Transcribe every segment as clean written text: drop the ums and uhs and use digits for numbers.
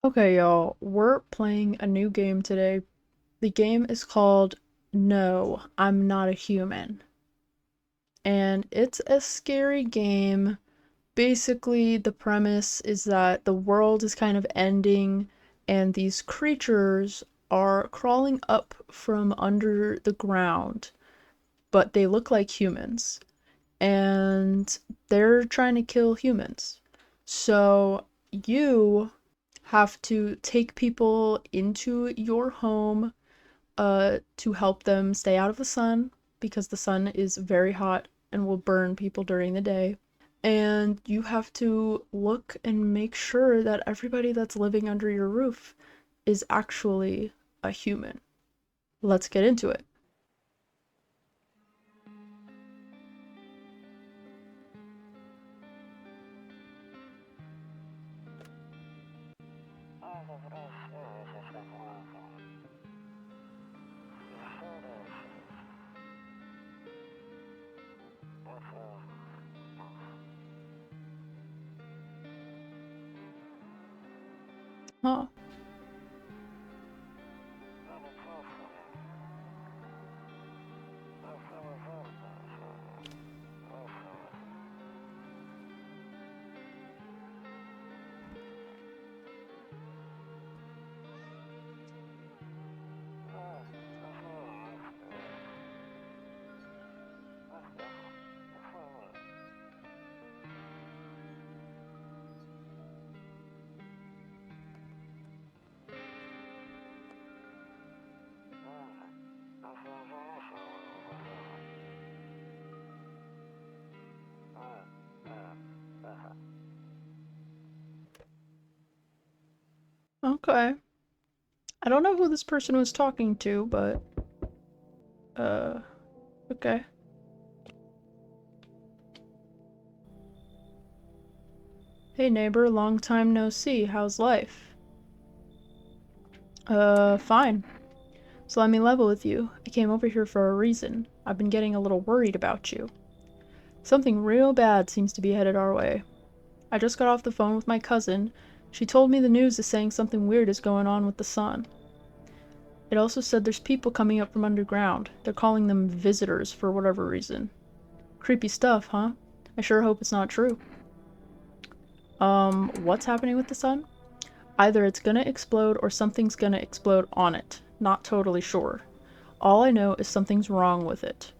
Okay, y'all, we're playing a new game today. The game is called No, I'm Not a Human. And it's a scary game. Basically, the premise is that the world is kind of ending, and these creatures are crawling up from under the ground, but they look like humans. And they're trying to kill humans. So, you have to take people into your home to help them stay out of the sun because the sun is very hot and will burn people during the day. And you have to look and make sure that everybody that's living under your roof is actually a human. Let's get into it. Huh. Okay. I don't know who this person was talking to, but uh okay. Hey neighbor, long time no see. How's life? Fine. So let me level with you. I came over here for a reason. I've been getting a little worried about you. Something real bad seems to be headed our way. I just got off the phone with my cousin. She told me the news is saying something weird is going on with the sun. It also said there's people coming up from underground. They're calling them visitors for whatever reason. Creepy stuff, huh? I sure hope it's not true. What's happening with the sun? Either it's gonna explode or something's gonna explode on it. Not totally sure. All I know is something's wrong with it.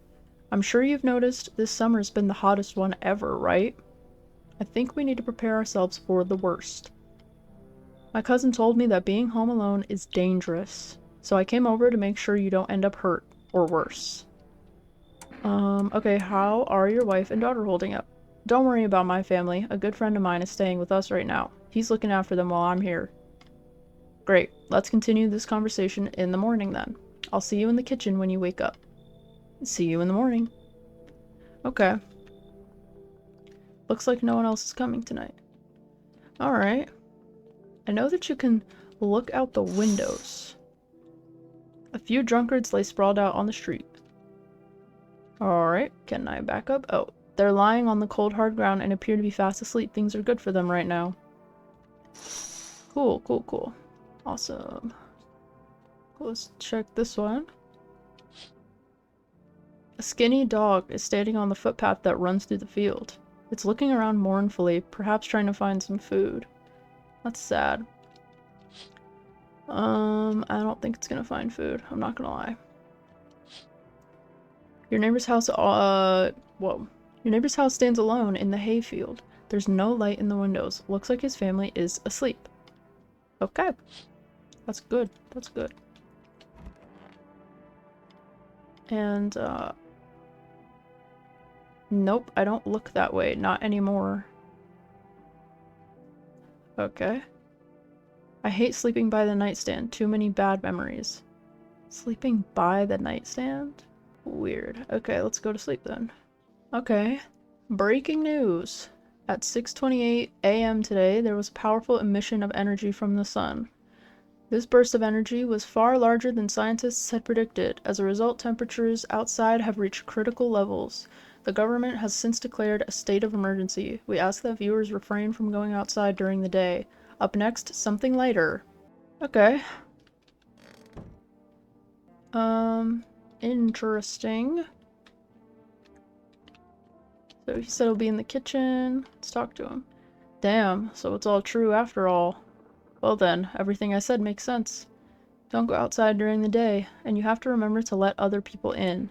I'm sure you've noticed this summer's been the hottest one ever, right? I think we need to prepare ourselves for the worst. My cousin told me that being home alone is dangerous, so I came over to make sure you don't end up hurt, or worse. Okay, how are your wife and daughter holding up? Don't worry about my family. A good friend of mine is staying with us right now. He's looking after them while I'm here. Great. Let's continue this conversation in the morning then. I'll see you in the kitchen when you wake up. See you in the morning. Okay. Looks like no one else is coming tonight. Alright. I know that you can look out the windows. A few drunkards lay sprawled out on the street. Alright, can I back up? Oh, they're lying on the cold hard ground and appear to be fast asleep. Things are good for them right now. Cool, cool, cool. Awesome. Let's check this one. A skinny dog is standing on the footpath that runs through the field. It's looking around mournfully, perhaps trying to find some food. That's sad. I don't think it's gonna find food. I'm not gonna lie. Your neighbor's house, whoa. Your neighbor's house stands alone in the hayfield. There's no light in the windows. Looks like his family is asleep. Okay. That's good. That's good. And, nope, I don't look that way. Not anymore. Okay. I hate sleeping by the nightstand. Too many bad memories. Sleeping by the nightstand? Weird. Okay, let's go to sleep then. Okay. Breaking news. At 6:28 a.m. today, there was a powerful emission of energy from the sun. This burst of energy was far larger than scientists had predicted. As a result, temperatures outside have reached critical levels. The government has since declared a state of emergency. We ask that viewers refrain from going outside during the day. Up next, something lighter. Okay. Interesting. So he said he'll be in the kitchen. Let's talk to him. Damn, so it's all true after all. Well then, everything I said makes sense. Don't go outside during the day, and you have to remember to let other people in.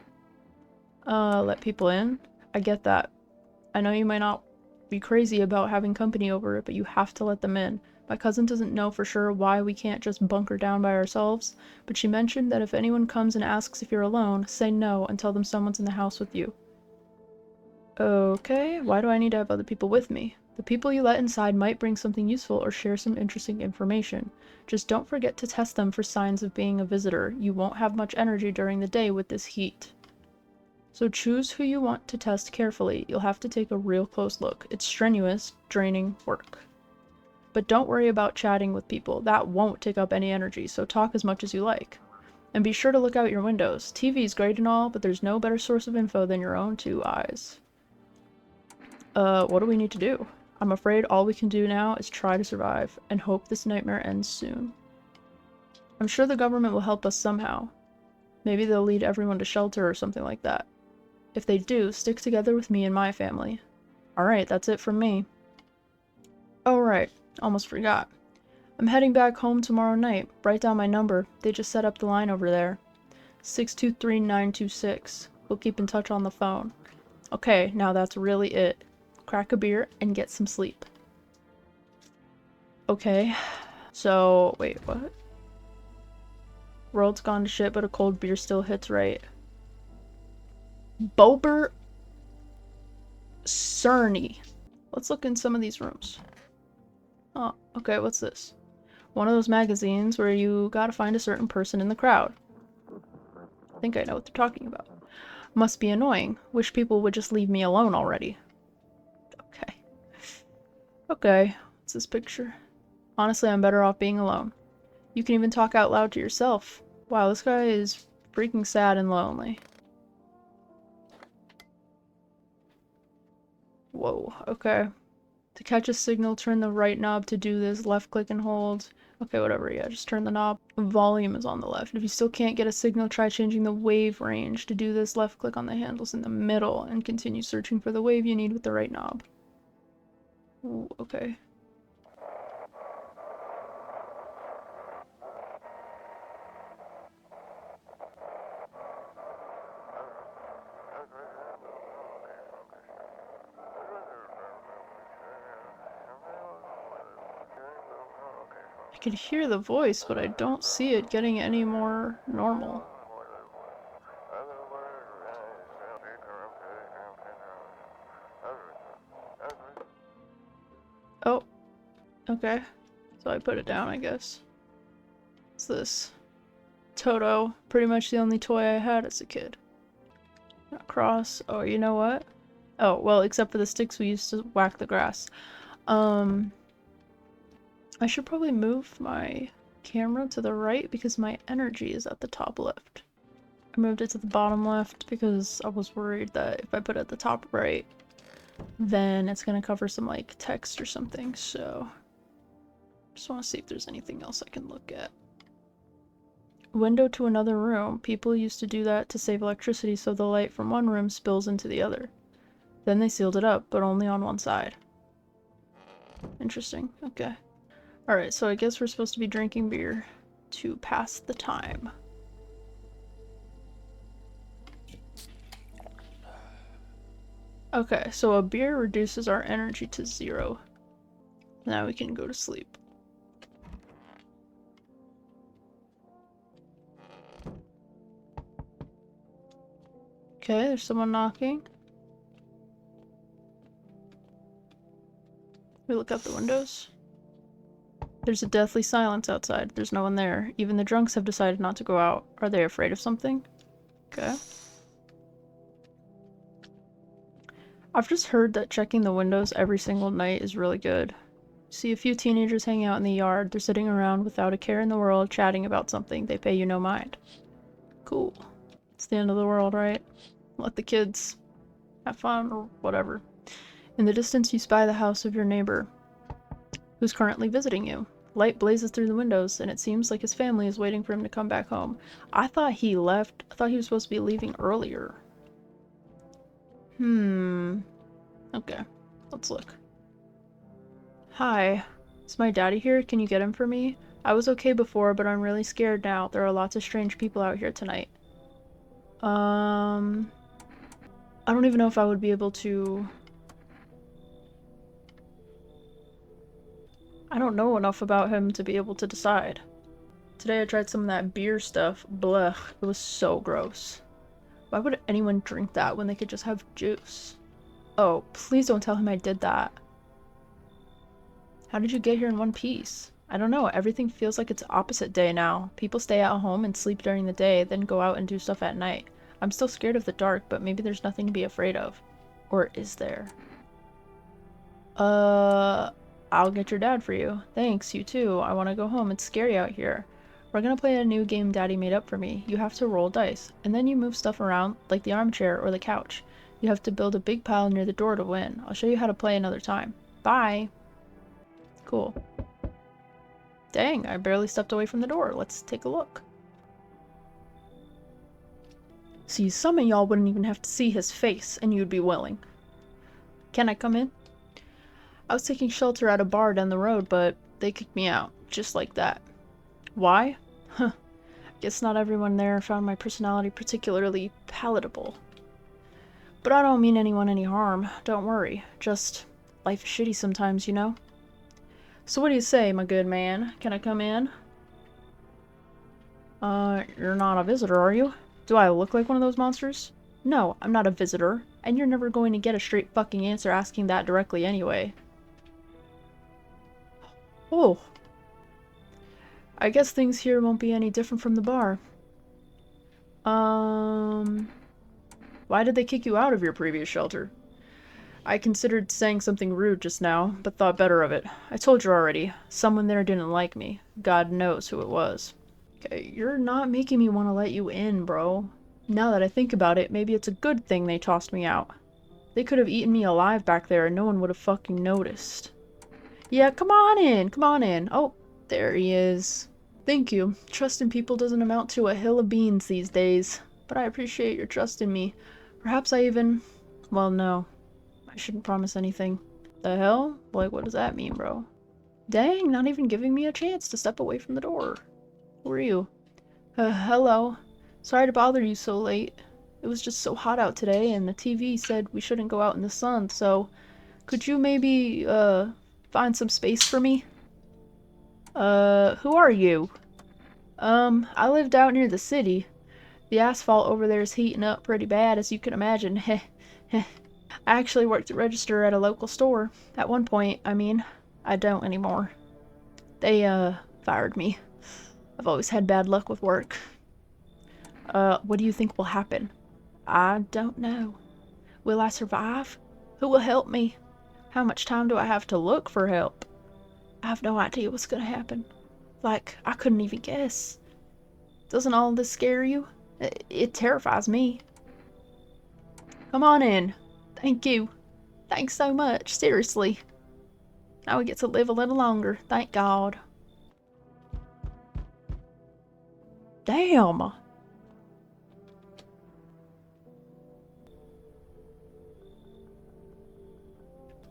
Let people in? I get that. I know you might not be crazy about having company over, but you have to let them in. My cousin doesn't know for sure why we can't just bunker down by ourselves, but she mentioned that if anyone comes and asks if you're alone, say no and tell them someone's in the house with you. Okay, why do I need to have other people with me? The people you let inside might bring something useful or share some interesting information. Just don't forget to test them for signs of being a visitor. You won't have much energy during the day with this heat. So choose who you want to test carefully. You'll have to take a real close look. It's strenuous, draining work. But don't worry about chatting with people. That won't take up any energy, so talk as much as you like. And be sure to look out your windows. TV's great and all, but there's no better source of info than your own two eyes. What do we need to do? I'm afraid all we can do now is try to survive, and hope this nightmare ends soon. I'm sure the government will help us somehow. Maybe they'll lead everyone to shelter or something like that. If they do, stick together with me and my family. Alright, that's it from me. Oh right, almost forgot. I'm heading back home tomorrow night. Write down my number. They just set up the line over there. 623-926. We'll keep in touch on the phone. Okay, now that's really it. Crack a beer and get some sleep. Okay, so wait, what? World's gone to shit, but a cold beer still hits right. Bober Cerny. Let's look in some of these rooms. Oh, okay, what's this? One of those magazines where you gotta find a certain person in the crowd. I think I know what they're talking about. Must be annoying. Wish people would just leave me alone already. Okay. Okay, what's this picture? Honestly, I'm better off being alone. You can even talk out loud to yourself. Wow, this guy is freaking sad and lonely. Whoa, okay. To catch a signal, turn the right knob to do this. Left click and hold. Okay, whatever, yeah, just turn the knob. Volume is on the left. If you still can't get a signal, try changing the wave range. To do this, left click on the handles in the middle and continue searching for the wave you need with the right knob. Ooh, okay. I can hear the voice, but I don't see it getting any more normal. Oh, okay. So I put it down, I guess. What's this? Toto. Pretty much the only toy I had as a kid. Not cross. Oh, you know what? Oh, well, except for the sticks we used to whack the grass. I should probably move my camera to the right because my energy is at the top left. I moved it to the bottom left because I was worried that if I put it at the top right, then it's gonna cover some like text or something, so just want to see if there's anything else I can look at. Window to another room. People used to do that to save electricity so the light from one room spills into the other. Then they sealed it up, but only on one side. Interesting, okay. Alright, so I guess we're supposed to be drinking beer to pass the time. Okay, so a beer reduces our energy to 0. Now we can go to sleep. Okay, there's someone knocking. We look out the windows. There's a deathly silence outside. There's no one there. Even the drunks have decided not to go out. Are they afraid of something? Okay. I've just heard that checking the windows every single night is really good. See a few teenagers hanging out in the yard. They're sitting around without a care in the world, chatting about something. They pay you no mind. Cool. It's the end of the world, right? Let the kids have fun or whatever. In the distance, you spy the house of your neighbor. Who's currently visiting you? Light blazes through the windows, and it seems like his family is waiting for him to come back home. I thought he left. I thought he was supposed to be leaving earlier. Okay, let's look. Hi, is my daddy here? Can you get him for me? I was okay before, but I'm really scared now. There are lots of strange people out here tonight. I don't even know if I would be able to... I don't know enough about him to be able to decide. Today I tried some of that beer stuff. Blech, it was so gross. Why would anyone drink that when they could just have juice? Oh, please don't tell him I did that. How did you get here in one piece? I don't know, everything feels like it's opposite day now. People stay at home and sleep during the day, then go out and do stuff at night. I'm still scared of the dark, but maybe there's nothing to be afraid of. Or is there? I'll get your dad for you. Thanks, you too. I want to go home. It's scary out here. We're gonna play a new game Daddy made up for me. You have to roll dice, and then you move stuff around, like the armchair or the couch. You have to build a big pile near the door to win. I'll show you how to play another time. Bye! Cool. Dang, I barely stepped away from the door. Let's take a look. See, some of y'all wouldn't even have to see his face, and you'd be willing. Can I come in? I was taking shelter at a bar down the road, but they kicked me out, just like that. Why? Huh. Guess not everyone there found my personality particularly palatable. But I don't mean anyone any harm, don't worry. Just, life is shitty sometimes, you know? So what do you say, my good man? Can I come in? You're not a visitor, are you? Do I look like one of those monsters? No, I'm not a visitor, and you're never going to get a straight fucking answer asking that directly anyway. Oh. I guess things here won't be any different from the bar. Why did they kick you out of your previous shelter? I considered saying something rude just now, but thought better of it. I told you already. Someone there didn't like me. God knows who it was. Okay, you're not making me want to let you in, bro. Now that I think about it, maybe it's a good thing they tossed me out. They could have eaten me alive back there and no one would have fucking noticed. Yeah, come on in, come on in. Oh, there he is. Thank you. Trust in people doesn't amount to a hill of beans these days. But I appreciate your trust in me. Perhaps I even... Well, no. I shouldn't promise anything. The hell? Like, what does that mean, bro? Dang, not even giving me a chance to step away from the door. Who are you? Hello. Sorry to bother you so late. It was just so hot out today, and the TV said we shouldn't go out in the sun, so... Could you maybe, find some space for me? Who are you? I lived out near the city. The asphalt over there is heating up pretty bad, as you can imagine. Heh, heh. I actually worked at register at a local store. At one point, I mean. I don't anymore. They, fired me. I've always had bad luck with work. What do you think will happen? I don't know. Will I survive? Who will help me? How much time do I have to look for help? I have no idea what's gonna happen. Like, I couldn't even guess. Doesn't all this scare you? It terrifies me. Come on in. Thank you. Thanks so much, seriously. Now we get to live a little longer, thank God. Damn!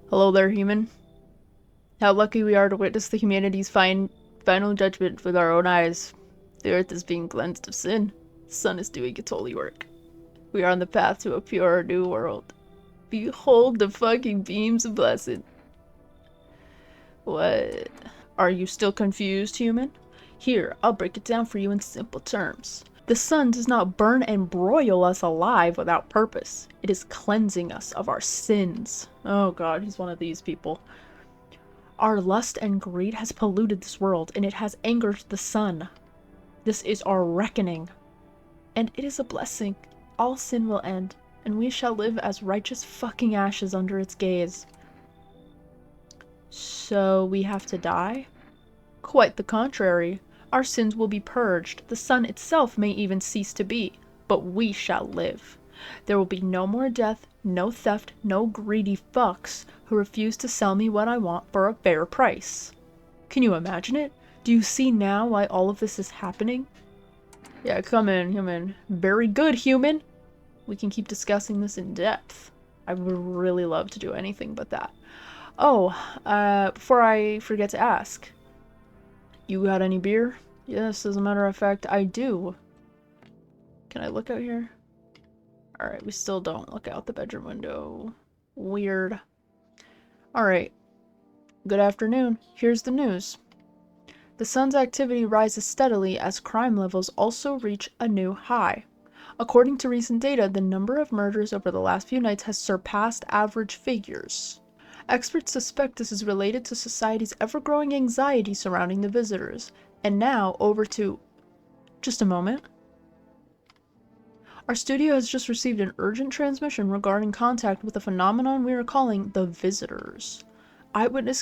Hello there, human. How lucky we are to witness the humanity's final judgment with our own eyes. The earth is being cleansed of sin. The sun is doing its holy work. We are on the path to a purer new world. Behold the fucking beams of blessing. What? Are you still confused, human? Here, I'll break it down for you in simple terms. The sun does not burn and broil us alive without purpose. It is cleansing us of our sins. Oh god, he's one of these people. Our lust and greed has polluted this world, and it has angered the sun. This is our reckoning. And it is a blessing. All sin will end, and we shall live as righteous fucking ashes under its gaze. So we have to die? Quite the contrary. Our sins will be purged. The sun itself may even cease to be, but we shall live. There will be no more death, no theft, no greedy fucks who refuse to sell me what I want for a fair price. Can you imagine it? Do you see now why all of this is happening? Yeah, come in, come in. Very good, human! We can keep discussing this in depth. I would really love to do anything but that. Oh, before I forget to ask, you got any beer? Yes, as a matter of fact, I do. Can I look out here? Alright, we still don't look out the bedroom window. Weird. Alright. Good afternoon. Here's the news. The sun's activity rises steadily as crime levels also reach a new high. According to recent data, the number of murders over the last few nights has surpassed average figures. Experts suspect this is related to society's ever-growing anxiety surrounding the visitors. And now, over to... Just a moment. Our studio has just received an urgent transmission regarding contact with a phenomenon we are calling the visitors. Eyewitness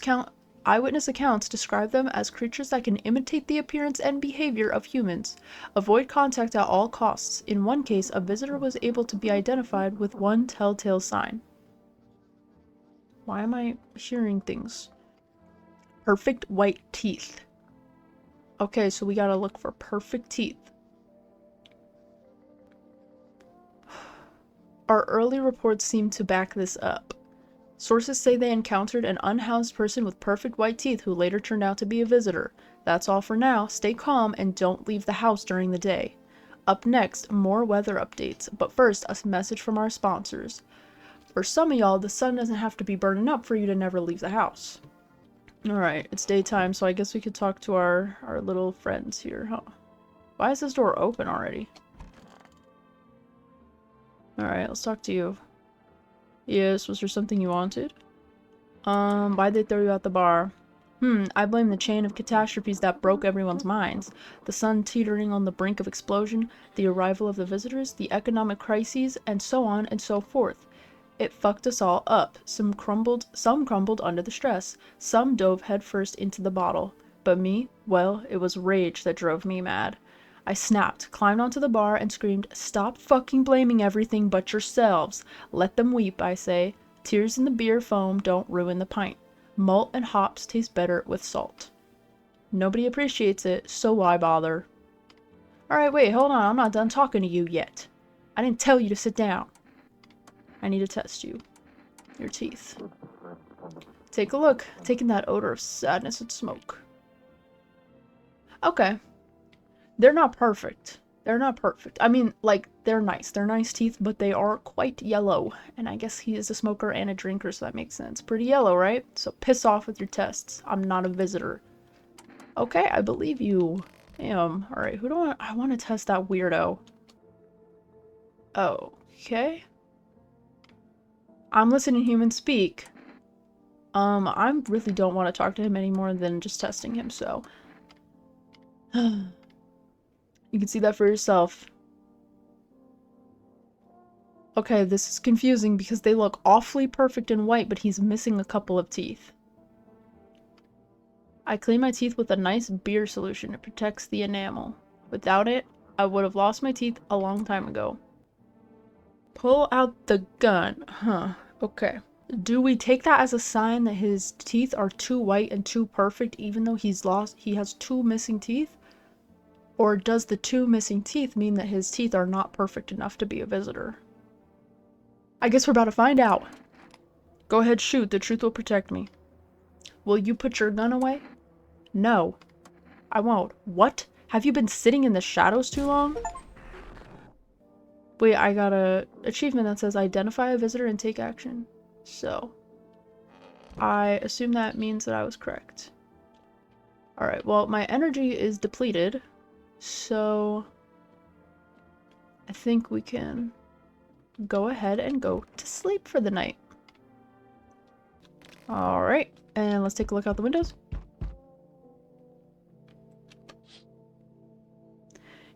accounts describe them as creatures that can imitate the appearance and behavior of humans. Avoid contact at all costs. In one case, a visitor was able to be identified with one telltale sign. Why am I hearing things? Perfect white teeth. Okay, so we gotta look for perfect teeth. Our early reports seem to back this up. Sources say they encountered an unhoused person with perfect white teeth who later turned out to be a visitor. That's all for now. Stay calm and don't leave the house during the day. Up next, more weather updates, but first, a message from our sponsors. For some of y'all, the sun doesn't have to be burning up for you to never leave the house. Alright, it's daytime, so I guess we could talk to our little friends here, huh? Why is this door open already? Alright, let's talk to you. Yes, was there something you wanted? Why'd they throw you out the bar? I blame the chain of catastrophes that broke everyone's minds. The sun teetering on the brink of explosion, the arrival of the visitors, the economic crises, and so on and so forth. It fucked us all up. Some crumbled under the stress. Some dove headfirst into the bottle. But me? Well, it was rage that drove me mad. I snapped, climbed onto the bar, and screamed, "Stop fucking blaming everything but yourselves. Let them weep, I say. Tears in the beer foam don't ruin the pint. Malt and hops taste better with salt." Nobody appreciates it, so why bother? Alright, wait, hold on, I'm not done talking to you yet. I didn't tell you to sit down. I need to test you. Your teeth. Take a look, taking that odor of sadness and smoke. Okay. They're not perfect. They're not perfect. I mean, like, they're nice. They're nice teeth, but they are quite yellow. And I guess he is a smoker and a drinker, so that makes sense. Pretty yellow, right? So piss off with your tests. I'm not a visitor. Okay, I believe you. Damn. Alright, who do I want to test that weirdo. Okay. I'm listening to humans speak. I really don't want to talk to him any more than just testing him, so... You can see that for yourself. Okay, this is confusing because they look awfully perfect and white, but he's missing a couple of teeth. I clean my teeth with a nice beer solution. It protects the enamel. Without it, I would have lost my teeth a long time ago. Pull out the gun. Huh. Okay. Do we take that as a sign that his teeth are too white and too perfect even though he has two missing teeth? Or does the two missing teeth mean that his teeth are not perfect enough to be a visitor? I guess we're about to find out. Go ahead, shoot. The truth will protect me. Will you put your gun away? No. I won't. What? Have you been sitting in the shadows too long? Wait, I got a achievement that says identify a visitor and take action. So, I assume that means that I was correct. Alright, well, my energy is depleted. So, I think we can go ahead and go to sleep for the night. Alright, and let's take a look out the windows.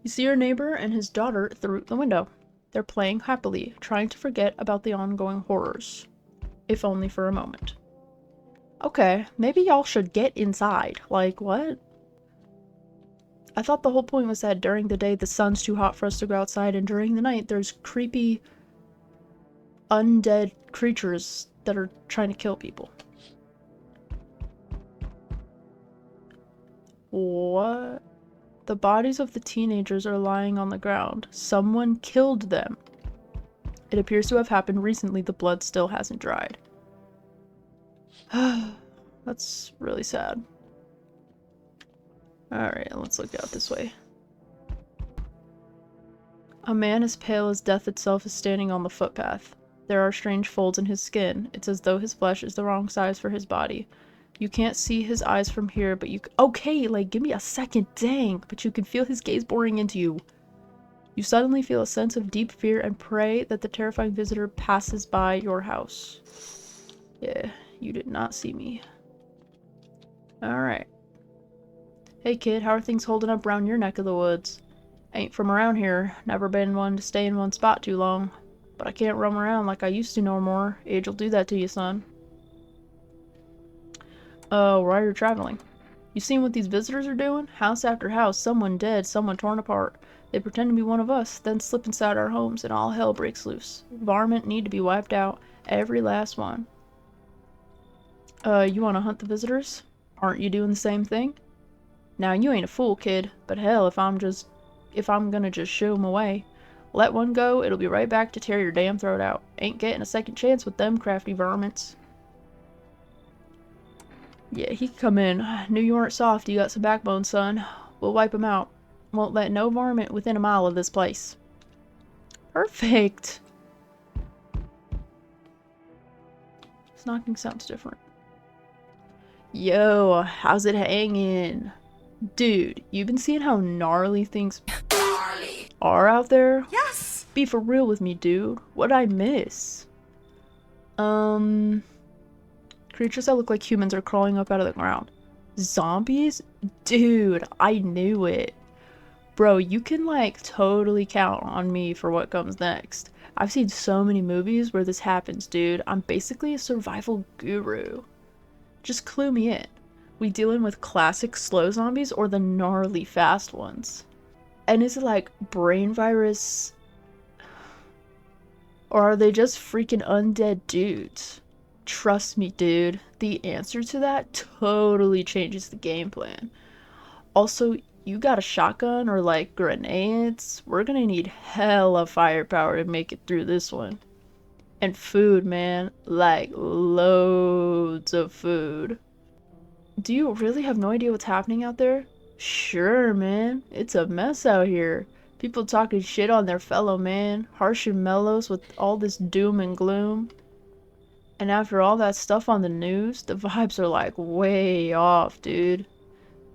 You see your neighbor and his daughter through the window. They're playing happily, trying to forget about the ongoing horrors. If only for a moment. Okay, maybe y'all should get inside. Like, what? I thought the whole point was that during the day the sun's too hot for us to go outside, and during the night there's creepy undead creatures that are trying to kill people. What? The bodies of the teenagers are lying on the ground. Someone killed them. It appears to have happened recently. The blood still hasn't dried. That's really sad. Alright, let's look out this way. A man as pale as death itself is standing on the footpath. There are strange folds in his skin. It's as though his flesh is the wrong size for his body. You can't see his eyes from here, but you— okay, like, give me a second, dang! But you can feel his gaze boring into you. You suddenly feel a sense of deep fear and pray that the terrifying visitor passes by your house. Yeah, you did not see me. Alright. Hey kid, how are things holding up around your neck of the woods? Ain't from around here, never been one to stay in one spot too long. But I can't roam around like I used to no more. Age'll do that to you, son. Why are you traveling? You seen what these visitors are doing? House after house, someone dead, someone torn apart. They pretend to be one of us, then slip inside our homes and all hell breaks loose. Varmint need to be wiped out. Every last one. You wanna hunt the visitors? Aren't you doing the same thing? Now, you ain't a fool, kid, but hell, if I'm gonna just shoo 'em away. Let one go, it'll be right back to tear your damn throat out. Ain't getting a second chance with them crafty varmints. Yeah, he can come in. Knew you weren't soft, you got some backbone, son. We'll wipe him out. Won't let no varmint within a mile of this place. Perfect! This knocking sounds different. Yo, how's it hanging? Dude, you been seeing how gnarly things are out there? Yes! Be for real with me, dude. What'd I miss? Creatures that look like humans are crawling up out of the ground. Zombies? Dude, I knew it. Bro, you can like totally count on me for what comes next. I've seen so many movies where this happens, dude. I'm basically a survival guru. Just clue me in. We dealing with classic slow zombies or the gnarly fast ones? And is it like brain virus? Or are they just freaking undead dudes? Trust me, dude. The answer to that totally changes the game plan. Also, you got a shotgun or like grenades? We're gonna need hella firepower to make it through this one. And food, man. Like, loads of food. Do you really have no idea what's happening out there? Sure, man. It's a mess out here. People talking shit on their fellow man. Harsh and mellows with all this doom and gloom. And after all that stuff on the news, the vibes are like way off, dude.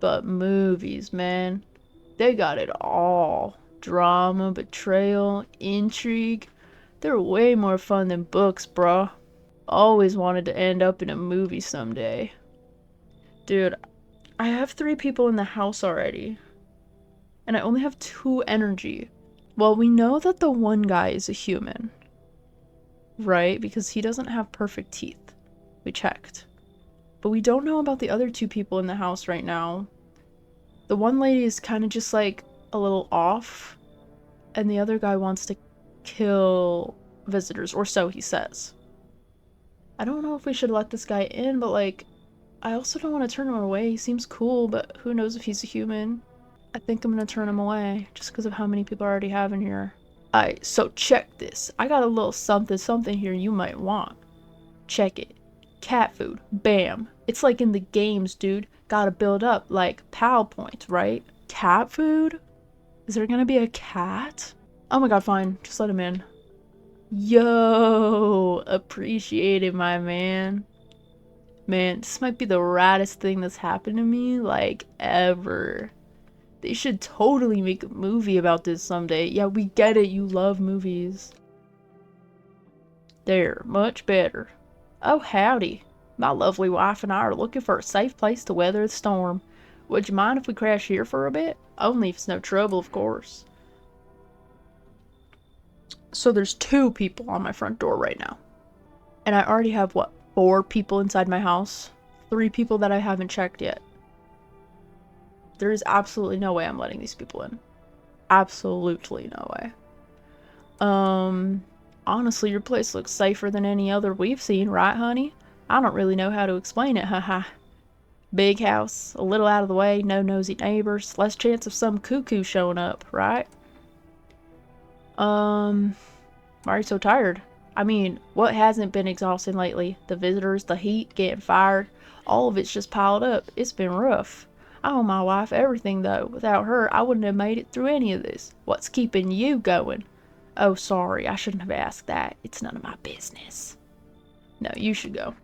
But movies, man. They got it all. Drama, betrayal, intrigue. They're way more fun than books, bruh. Always wanted to end up in a movie someday. Dude, I have 3 people in the house already. And I only have 2 energy. Well, we know that the one guy is a human. Right? Because he doesn't have perfect teeth. We checked. But we don't know about the other 2 people in the house right now. The one lady is kind of just like a little off. And the other guy wants to kill visitors, or so he says. I don't know if we should let this guy in, but like, I also don't want to turn him away. He seems cool, but who knows if he's a human. I think I'm gonna turn him away, just because of how many people I already have in here. Alright, so check this. I got a little something here you might want. Check it. Cat food. Bam. It's like in the games, dude. Gotta build up, like, PAL points, right? Cat food? Is there gonna be a cat? Oh my god, fine. Just let him in. Yo! Appreciate it, my man. Man, this might be the raddest thing that's happened to me, like, ever. They should totally make a movie about this someday. Yeah, we get it. You love movies. There. Much better. Oh, howdy. My lovely wife and I are looking for a safe place to weather the storm. Would you mind if we crash here for a bit? Only if it's no trouble, of course. So there's 2 people on my front door right now. And I already have, what, 4 people inside my house? 3 people that I haven't checked yet. There is absolutely no way I'm letting these people in. Absolutely no way. Honestly, your place looks safer than any other we've seen, right, honey? I don't really know how to explain it, haha. Big house, a little out of the way, no nosy neighbors, less chance of some cuckoo showing up, right? Why are you so tired? I mean, what hasn't been exhausting lately? The visitors, the heat, getting fired, all of it's just piled up. It's been rough. I owe my wife everything, though. Without her, I wouldn't have made it through any of this. What's keeping you going? Oh, sorry, I shouldn't have asked that. It's none of my business. No, you should go.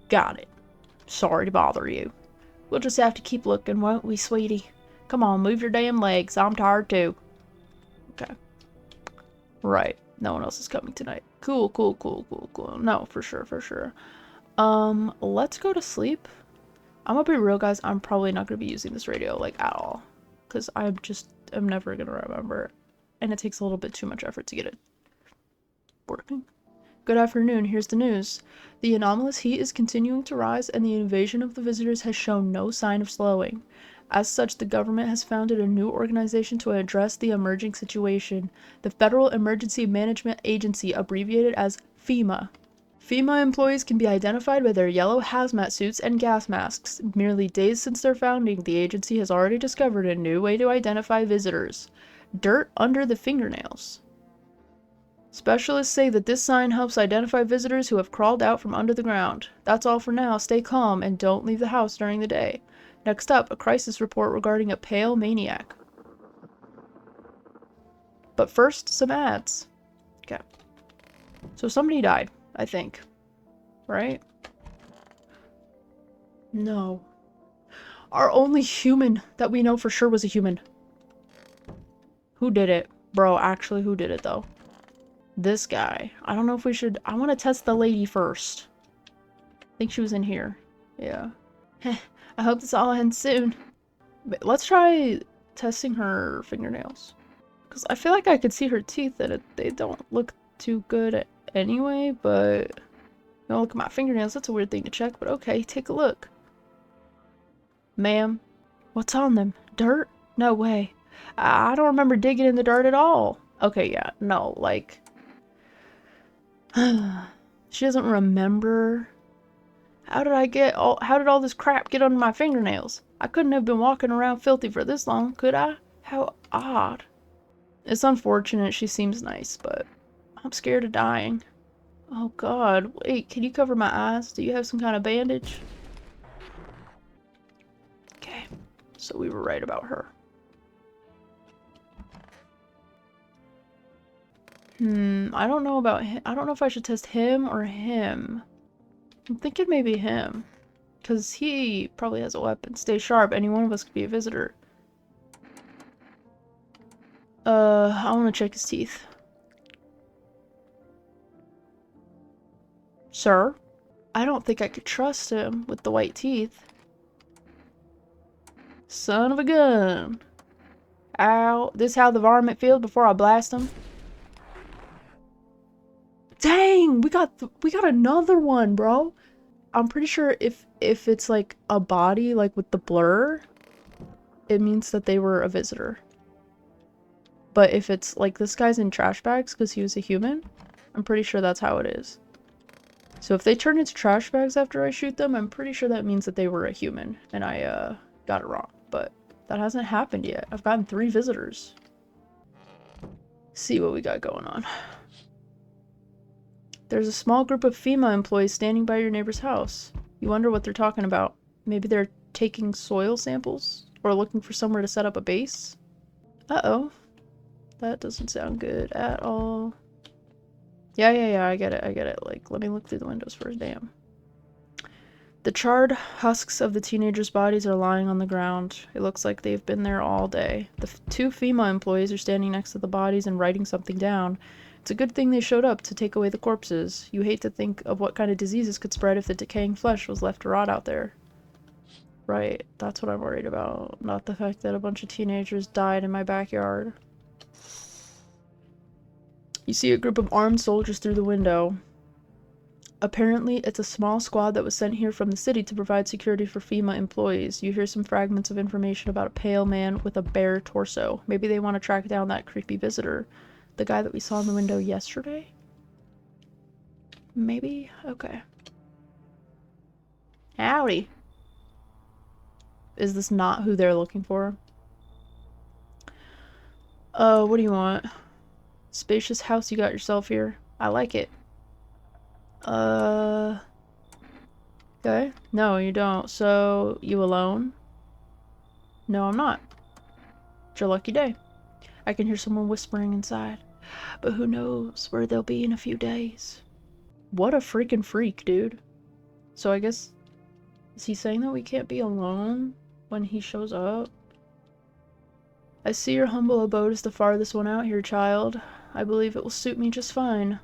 Got it. Sorry to bother you. We'll just have to keep looking, won't we, sweetie? Come on, move your damn legs. I'm tired, too. Okay. Right. No one else is coming tonight. Cool. No, for sure. Let's go to sleep. I'm gonna be real, guys. I'm probably not gonna be using this radio, like, at all. Because I'm never gonna remember. And it takes a little bit too much effort to get it working. Good afternoon. Here's the news. The anomalous heat is continuing to rise, and the invasion of the visitors has shown no sign of slowing. As such, the government has founded a new organization to address the emerging situation, the Federal Emergency Management Agency, abbreviated as FEMA. FEMA employees can be identified by their yellow hazmat suits and gas masks. Merely days since their founding, the agency has already discovered a new way to identify visitors: dirt under the fingernails. Specialists say that this sign helps identify visitors who have crawled out from under the ground. That's all for now. Stay calm and don't leave the house during the day. Next up, a crisis report regarding a pale maniac. But first, some ads. Okay. So somebody died, I think. Right? No. Our only human that we know for sure was a human. Who did it? Bro, actually, who did it, though? This guy. I don't know if we should... I want to test the lady first. I think she was in here. Yeah. I hope this all ends soon. But let's try testing her fingernails. Because I feel like I could see her teeth and they don't look too good anyway, but... Don't look at my fingernails. That's a weird thing to check, but okay, take a look. Ma'am, what's on them? Dirt? No way. I don't remember digging in the dirt at all. Okay, yeah, no, like... She doesn't remember. How did all this crap get under my fingernails? I couldn't have been walking around filthy for this long, could I? How odd. It's unfortunate. She seems nice, but I'm scared of dying. Oh god, wait, can you cover my eyes? Do you have some kind of bandage? Okay, so we were right about her. I don't know about him. I don't know if I should test him or him. I'm thinking maybe him. Because he probably has a weapon. Stay sharp. Any one of us could be a visitor. I want to check his teeth. Sir? I don't think I could trust him with the white teeth. Son of a gun. Ow. This how the varmint feels before I blast him? Dang! We got another one, bro! I'm pretty sure if it's like a body, like with the blur, it means that they were a visitor. But if it's like this guy's in trash bags because he was a human, I'm pretty sure that's how it is. So if they turn into trash bags after I shoot them, I'm pretty sure that means that they were a human and I got it wrong. But that hasn't happened yet. I've gotten 3 visitors. See what we got going on. There's a small group of FEMA employees standing by your neighbor's house. You wonder what they're talking about. Maybe they're taking soil samples? Or looking for somewhere to set up a base? Uh-oh. That doesn't sound good at all. Yeah, I get it. Like, let me look through the windows first, damn. The charred husks of the teenagers' bodies are lying on the ground. It looks like they've been there all day. The 2 FEMA employees are standing next to the bodies and writing something down. It's a good thing they showed up to take away the corpses. You hate to think of what kind of diseases could spread if the decaying flesh was left to rot out there. Right, that's what I'm worried about. Not the fact that a bunch of teenagers died in my backyard. You see a group of armed soldiers through the window. Apparently, it's a small squad that was sent here from the city to provide security for FEMA employees. You hear some fragments of information about a pale man with a bare torso. Maybe they want to track down that creepy visitor. The guy that we saw in the window yesterday? Maybe? Okay. Howdy. Is this not who they're looking for? What do you want? Spacious house you got yourself here. I like it. Okay. No, you don't. So, you alone? No, I'm not. It's your lucky day. I can hear someone whispering inside. But who knows where they'll be in a few days. What a freaking freak, dude. So I guess... Is he saying that we can't be alone when he shows up? I see your humble abode is the farthest one out here, child. I believe it will suit me just fine.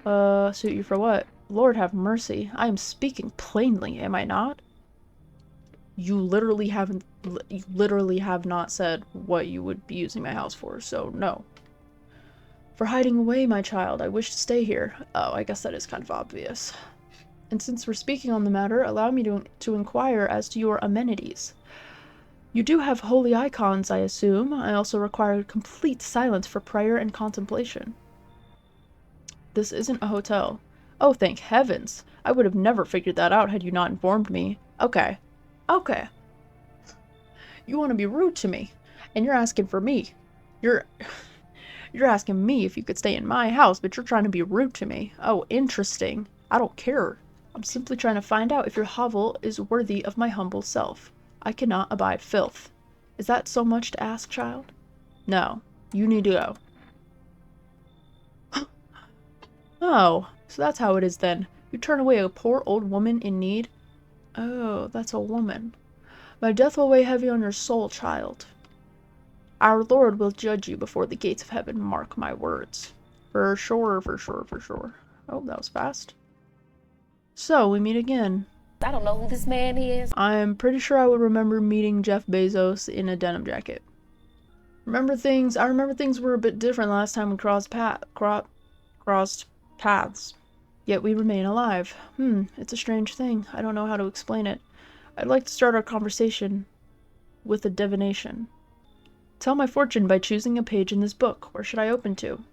Suit you for what? Lord have mercy. I am speaking plainly, am I not? You literally have not said what you would be using my house for, so no. For hiding away, my child. I wish to stay here. Oh, I guess that is kind of obvious. And since we're speaking on the matter, allow me to inquire as to your amenities. You do have holy icons, I assume. I also require complete silence for prayer and contemplation. This isn't a hotel. Oh, thank heavens. I would have never figured that out had you not informed me. Okay. Okay. You want to be rude to me, and you're asking for me. You're asking me if you could stay in my house, but you're trying to be rude to me. Oh, interesting. I don't care. I'm simply trying to find out if your hovel is worthy of my humble self. I cannot abide filth. Is that so much to ask, child? No. You need to go. Oh, so that's how it is then. You turn away a poor old woman in need? Oh, that's a woman. My death will weigh heavy on your soul, child. Our Lord will judge you before the gates of heaven, mark my words. For sure, for sure, for sure. Oh, that was fast. So, we meet again. I don't know who this man is. I'm pretty sure I would remember meeting Jeff Bezos in a denim jacket. I remember things were a bit different last time we crossed paths. Yet we remain alive. It's a strange thing. I don't know how to explain it. I'd like to start our conversation with a divination. Tell my fortune by choosing a page in this book. Where should I open to?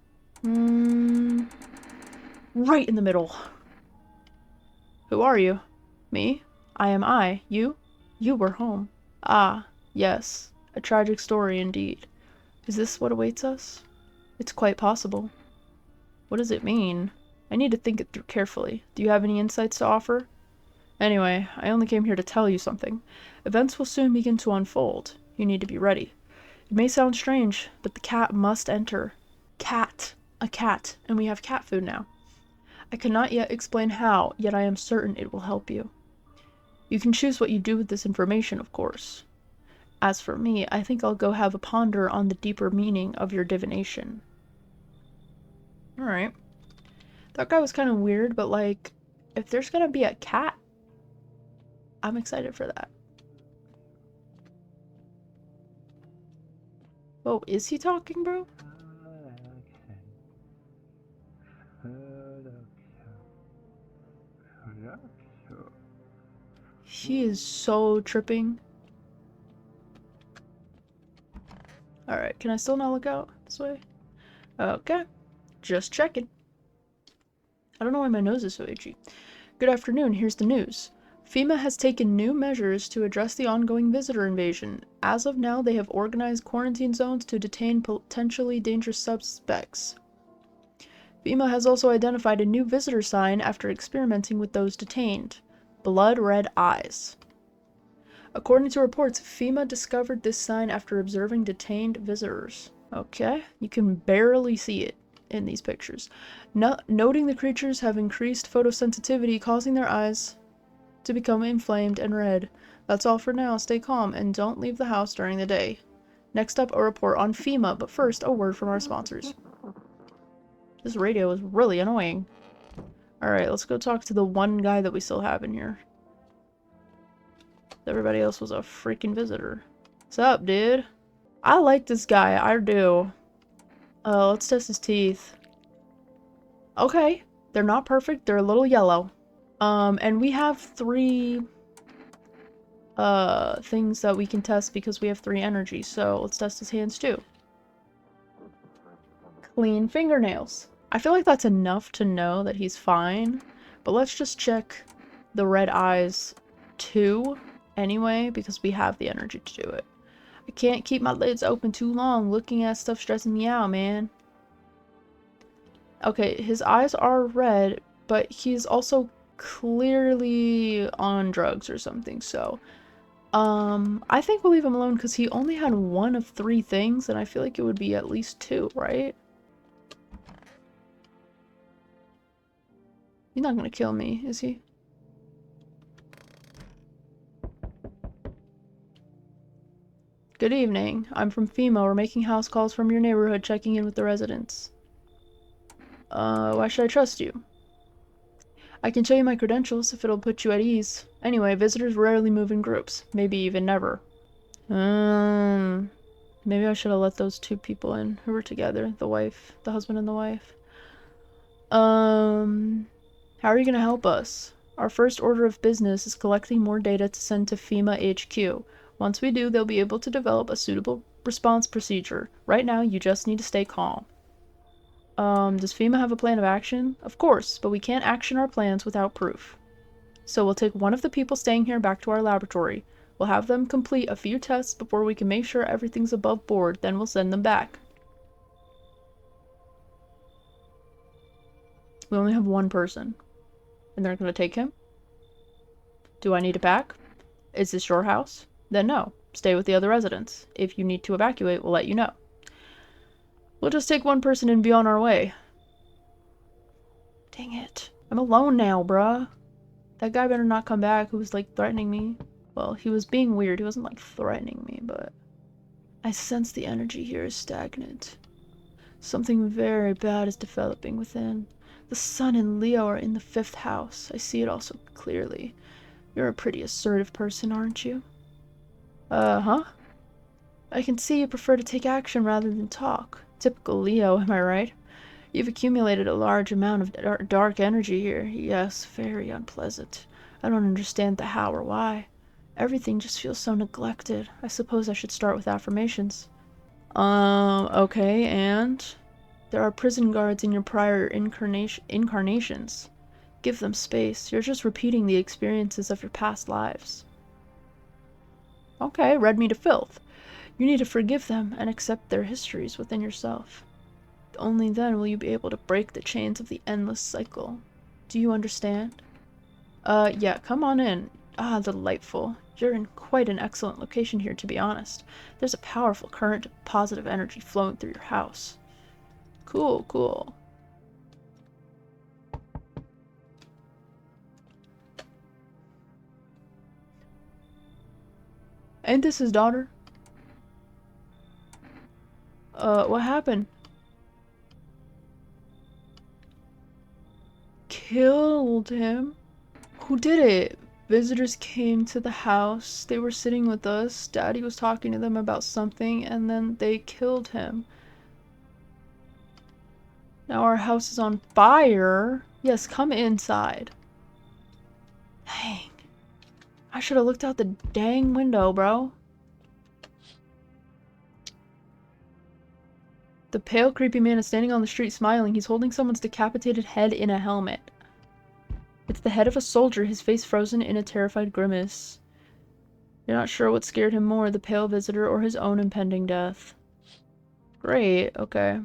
Right in the middle. Who are you? Me? I am I. You? You were home. Ah, yes. A tragic story indeed. Is this what awaits us? It's quite possible. What does it mean? I need to think it through carefully. Do you have any insights to offer? Anyway, I only came here to tell you something. Events will soon begin to unfold. You need to be ready. It may sound strange, but the cat must enter. Cat. A cat. And we have cat food now. I cannot yet explain how, yet I am certain it will help you. You can choose what you do with this information, of course. As for me, I think I'll go have a ponder on the deeper meaning of your divination. Alright. That guy was kind of weird, but like, if there's gonna be a cat, I'm excited for that. Oh, is he talking, bro? He is so tripping. Alright, can I still not look out this way? Okay, just checking. I don't know why my nose is so itchy. Good afternoon, here's the news. FEMA has taken new measures to address the ongoing visitor invasion. As of now, they have organized quarantine zones to detain potentially dangerous suspects. FEMA has also identified a new visitor sign after experimenting with those detained. Blood red eyes. According to reports, FEMA discovered this sign after observing detained visitors. Okay, you can barely see it in these pictures. Noting the creatures have increased photosensitivity, causing their eyes to become inflamed and red. That's all for now. Stay calm and don't leave the house during the day. Next up, a report on FEMA, but first, a word from our sponsors. This radio is really annoying. Alright, let's go talk to the one guy that we still have in here. Everybody else was a freaking visitor. What's up, dude? I like this guy, I do. Let's test his teeth. Okay, they're not perfect, they're a little yellow. And we have 3 things that we can test because we have 3 energy, so let's test his hands too. Clean fingernails. I feel like that's enough to know that he's fine, but let's just check the red eyes too. anyway because we have the energy to do it. I can't keep my lids open too long. Looking at stuff stressing me out, man. Okay, his eyes are red, but he's also clearly on drugs or something, so I think we'll leave him alone because he only had one of 3 things, and I feel like it would be at least 2, right? He's not gonna kill me, is he? Good evening. I'm from FEMA. We're making house calls from your neighborhood, checking in with the residents. Why should I trust you? I can show you my credentials if it'll put you at ease. Anyway, visitors rarely move in groups. Maybe even never. Maybe I should have let those 2 people in who were together. The husband and the wife. How are you gonna help us? Our first order of business is collecting more data to send to FEMA HQ. Once we do, they'll be able to develop a suitable response procedure. Right now, you just need to stay calm. Does FEMA have a plan of action? Of course, but we can't action our plans without proof. So we'll take one of the people staying here back to our laboratory. We'll have them complete a few tests before we can make sure everything's above board, then we'll send them back. We only have 1 person. And they're gonna take him? Do I need to pack? Is this your house? Then no. Stay with the other residents. If you need to evacuate, we'll let you know. We'll just take 1 person and be on our way. Dang it. I'm alone now, bruh. That guy better not come back who was, like, threatening me. Well, he was being weird. He wasn't, like, threatening me, but... I sense the energy here is stagnant. Something very bad is developing within. The sun and Leo are in the 5th house. I see it all so clearly. You're a pretty assertive person, aren't you? Huh? I can see you prefer to take action rather than talk. Typical Leo, am I right? You've accumulated a large amount of dark energy here. Yes, very unpleasant. I don't understand the how or why. Everything just feels so neglected. I suppose I should start with affirmations. Okay, and? There are prison guards in your prior incarnations. Give them space. You're just repeating the experiences of your past lives. Okay, read me to filth. You need to forgive them and accept their histories within yourself. Only then will you be able to break the chains of the endless cycle. Do you understand? Yeah, come on in. Ah, delightful. You're in quite an excellent location here, to be honest. There's a powerful current of positive energy flowing through your house. Cool, cool. Ain't this his daughter? What happened? Killed him? Who did it? Visitors came to the house. They were sitting with us. Daddy was talking to them about something, and then they killed him. Now our house is on fire. Yes, come inside. Dang. I should have looked out the dang window, bro. The pale, creepy man is standing on the street smiling. He's holding someone's decapitated head in a helmet. It's the head of a soldier, his face frozen in a terrified grimace. You're not sure what scared him more, the pale visitor or his own impending death. Great, okay.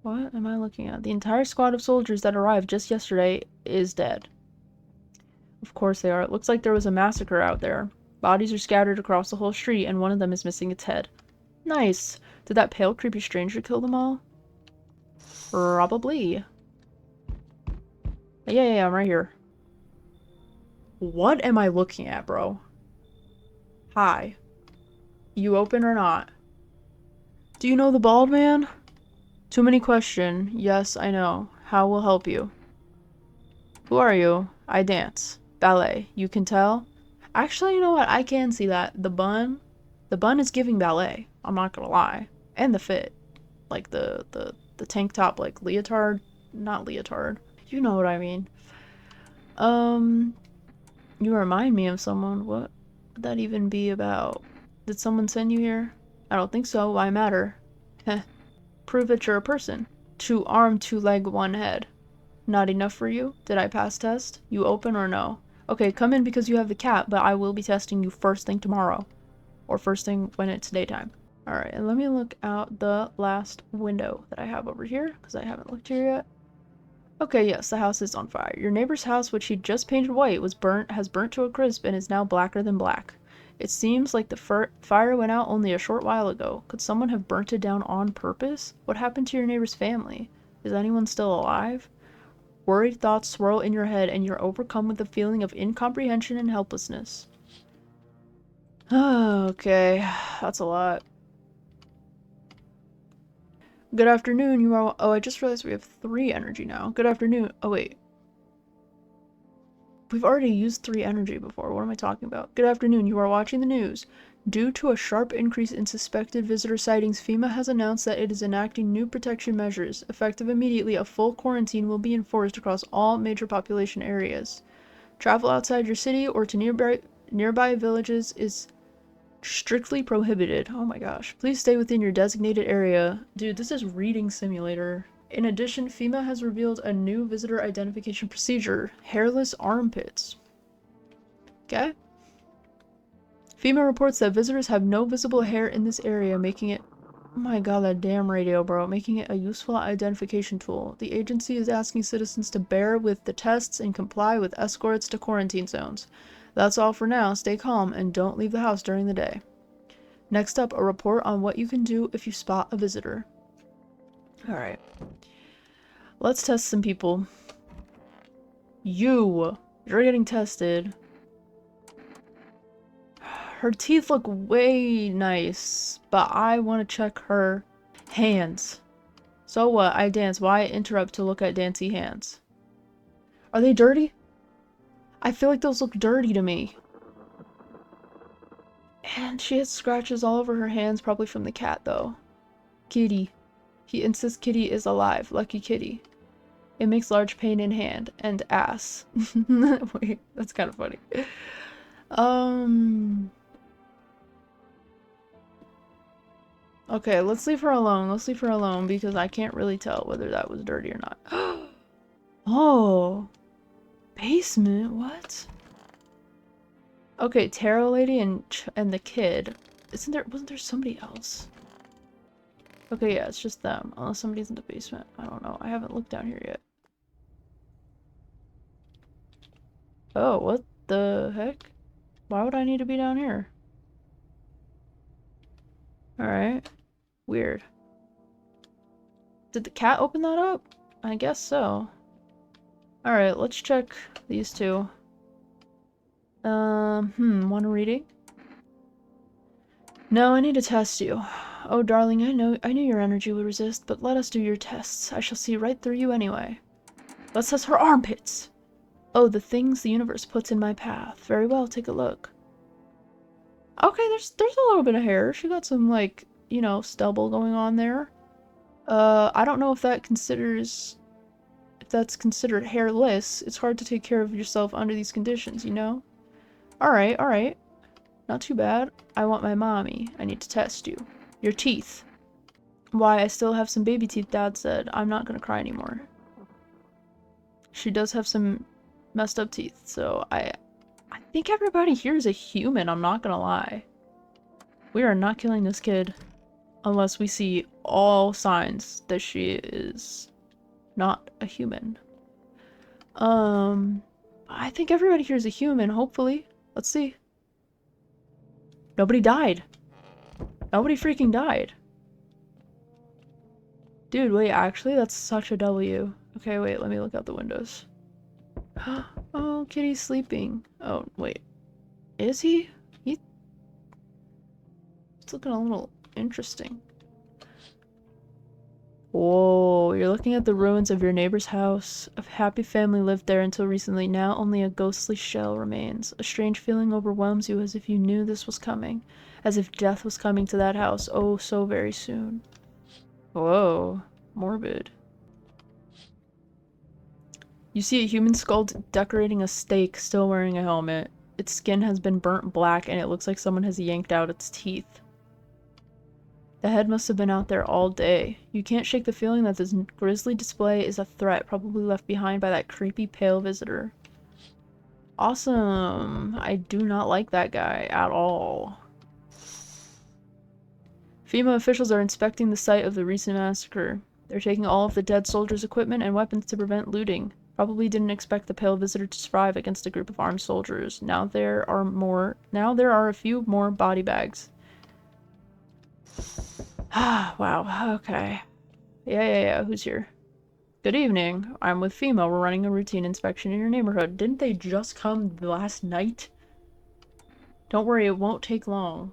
What am I looking at? The entire squad of soldiers that arrived just yesterday is dead. Of course they are. It looks like there was a massacre out there. Bodies are scattered across the whole street, and one of them is missing its head. Nice. Did that pale, creepy stranger kill them all? Probably. Yeah, I'm right here. What am I looking at, bro? Hi. You open or not? Do you know the bald man? Too many question. Yes, I know. How will help you? Who are you? I dance. Ballet. You can tell? Actually, you know what? I can see that. The bun is giving ballet. I'm not gonna lie. And the fit. Like the tank top, like leotard. Not leotard. You know what I mean. You remind me of someone. What would that even be about? Did someone send you here? I don't think so. Why matter? Heh. Prove that you're a person. 2 arm, 2 leg, 1 head. Not enough for you? Did I pass test? You open or no? Okay, come in because you have the cat, but I will be testing you first thing tomorrow. Or first thing when it's daytime. Alright, and let me look out the last window that I have over here, because I haven't looked here yet. Okay, yes, the house is on fire. Your neighbor's house, which he just painted white, has burnt to a crisp and is now blacker than black. It seems like the fire went out only a short while ago. Could someone have burnt it down on purpose? What happened to your neighbor's family? Is anyone still alive? Worried thoughts swirl in your head and you're overcome with a feeling of incomprehension and helplessness. Okay, that's a lot. Good afternoon, you are- Oh, I just realized we have 3 energy now. Good afternoon. Oh, wait. We've already used 3 energy before. What am I talking about? Good afternoon, you are watching the news. Due to a sharp increase in suspected visitor sightings, FEMA has announced that it is enacting new protection measures. Effective immediately, a full quarantine will be enforced across all major population areas. Travel outside your city or to nearby villages is strictly prohibited. Oh my gosh. Please stay within your designated area. Dude, this is reading simulator. In addition, FEMA has revealed a new visitor identification procedure, hairless armpits. Okay? FEMA reports that visitors have no visible hair in this area, making it— oh my god, that damn radio, bro. Making it a useful identification tool. The agency is asking citizens to bear with the tests and comply with escorts to quarantine zones. That's all for now. Stay calm and don't leave the house during the day. Next up, a report on what you can do if you spot a visitor. Alright. Let's test some people. You're getting tested. Her teeth look way nice, but I want to check her hands. So what? I dance. Why interrupt to look at dancy hands? Are they dirty? I feel like those look dirty to me. And she has scratches all over her hands, probably from the cat, though. Kitty. He insists Kitty is alive. Lucky Kitty. It makes large pain in hand and ass. Wait, that's kind of funny. Okay, let's leave her alone. Let's leave her alone because I can't really tell whether that was dirty or not. Oh. Basement? What? Okay, Tarot Lady and the kid. Wasn't there somebody else? Okay, yeah, it's just them. Unless somebody's in the basement. I don't know. I haven't looked down here yet. Oh, what the heck? Why would I need to be down here? Alright. Weird. Did the cat open that up? I guess so. Alright, let's check these two. Want a reading? No, I need to test you. Oh, darling, I knew your energy would resist, but let us do your tests. I shall see right through you anyway. Let's test her armpits! Oh, the things the universe puts in my path. Very well, take a look. Okay, there's a little bit of hair. She got some, like, you know, stubble going on there. I don't know if that's considered hairless. It's hard to take care of yourself under these conditions, you know? Alright, alright. Not too bad. I want my mommy. I need to test you. Your teeth. Why, I still have some baby teeth, Dad said. I'm not gonna cry anymore. She does have some messed up teeth, so I think everybody here is a human, I'm not gonna lie. We are not killing this kid unless we see all signs that she is not a human. I think everybody here is a human, hopefully. Let's see. Nobody died. Nobody freaking died. Dude, wait, actually, that's such a W. Okay, wait, let me look out the windows. Oh, Kitty's sleeping. Oh, wait. Is he? He's looking a little interesting. Whoa, you're looking at the ruins of your neighbor's house. A happy family lived there until recently. Now only a ghostly shell remains. A strange feeling overwhelms you as if you knew this was coming. As if death was coming to that house oh so very soon. Whoa, morbid. You see a human skull decorating a stake, still wearing a helmet. Its skin has been burnt black and it looks like someone has yanked out its teeth. The head must have been out there all day. You can't shake the feeling that this grisly display is a threat, probably left behind by that creepy pale visitor. Awesome. I do not like that guy at all. FEMA officials are inspecting the site of the recent massacre. They're taking all of the dead soldiers' equipment and weapons to prevent looting. Probably didn't expect the pale visitor to survive against a group of armed soldiers. Now there are a few more body bags. Ah, wow, okay. Yeah, who's here? Good evening. I'm with FEMA. We're running a routine inspection in your neighborhood. Didn't they just come last night? Don't worry, it won't take long.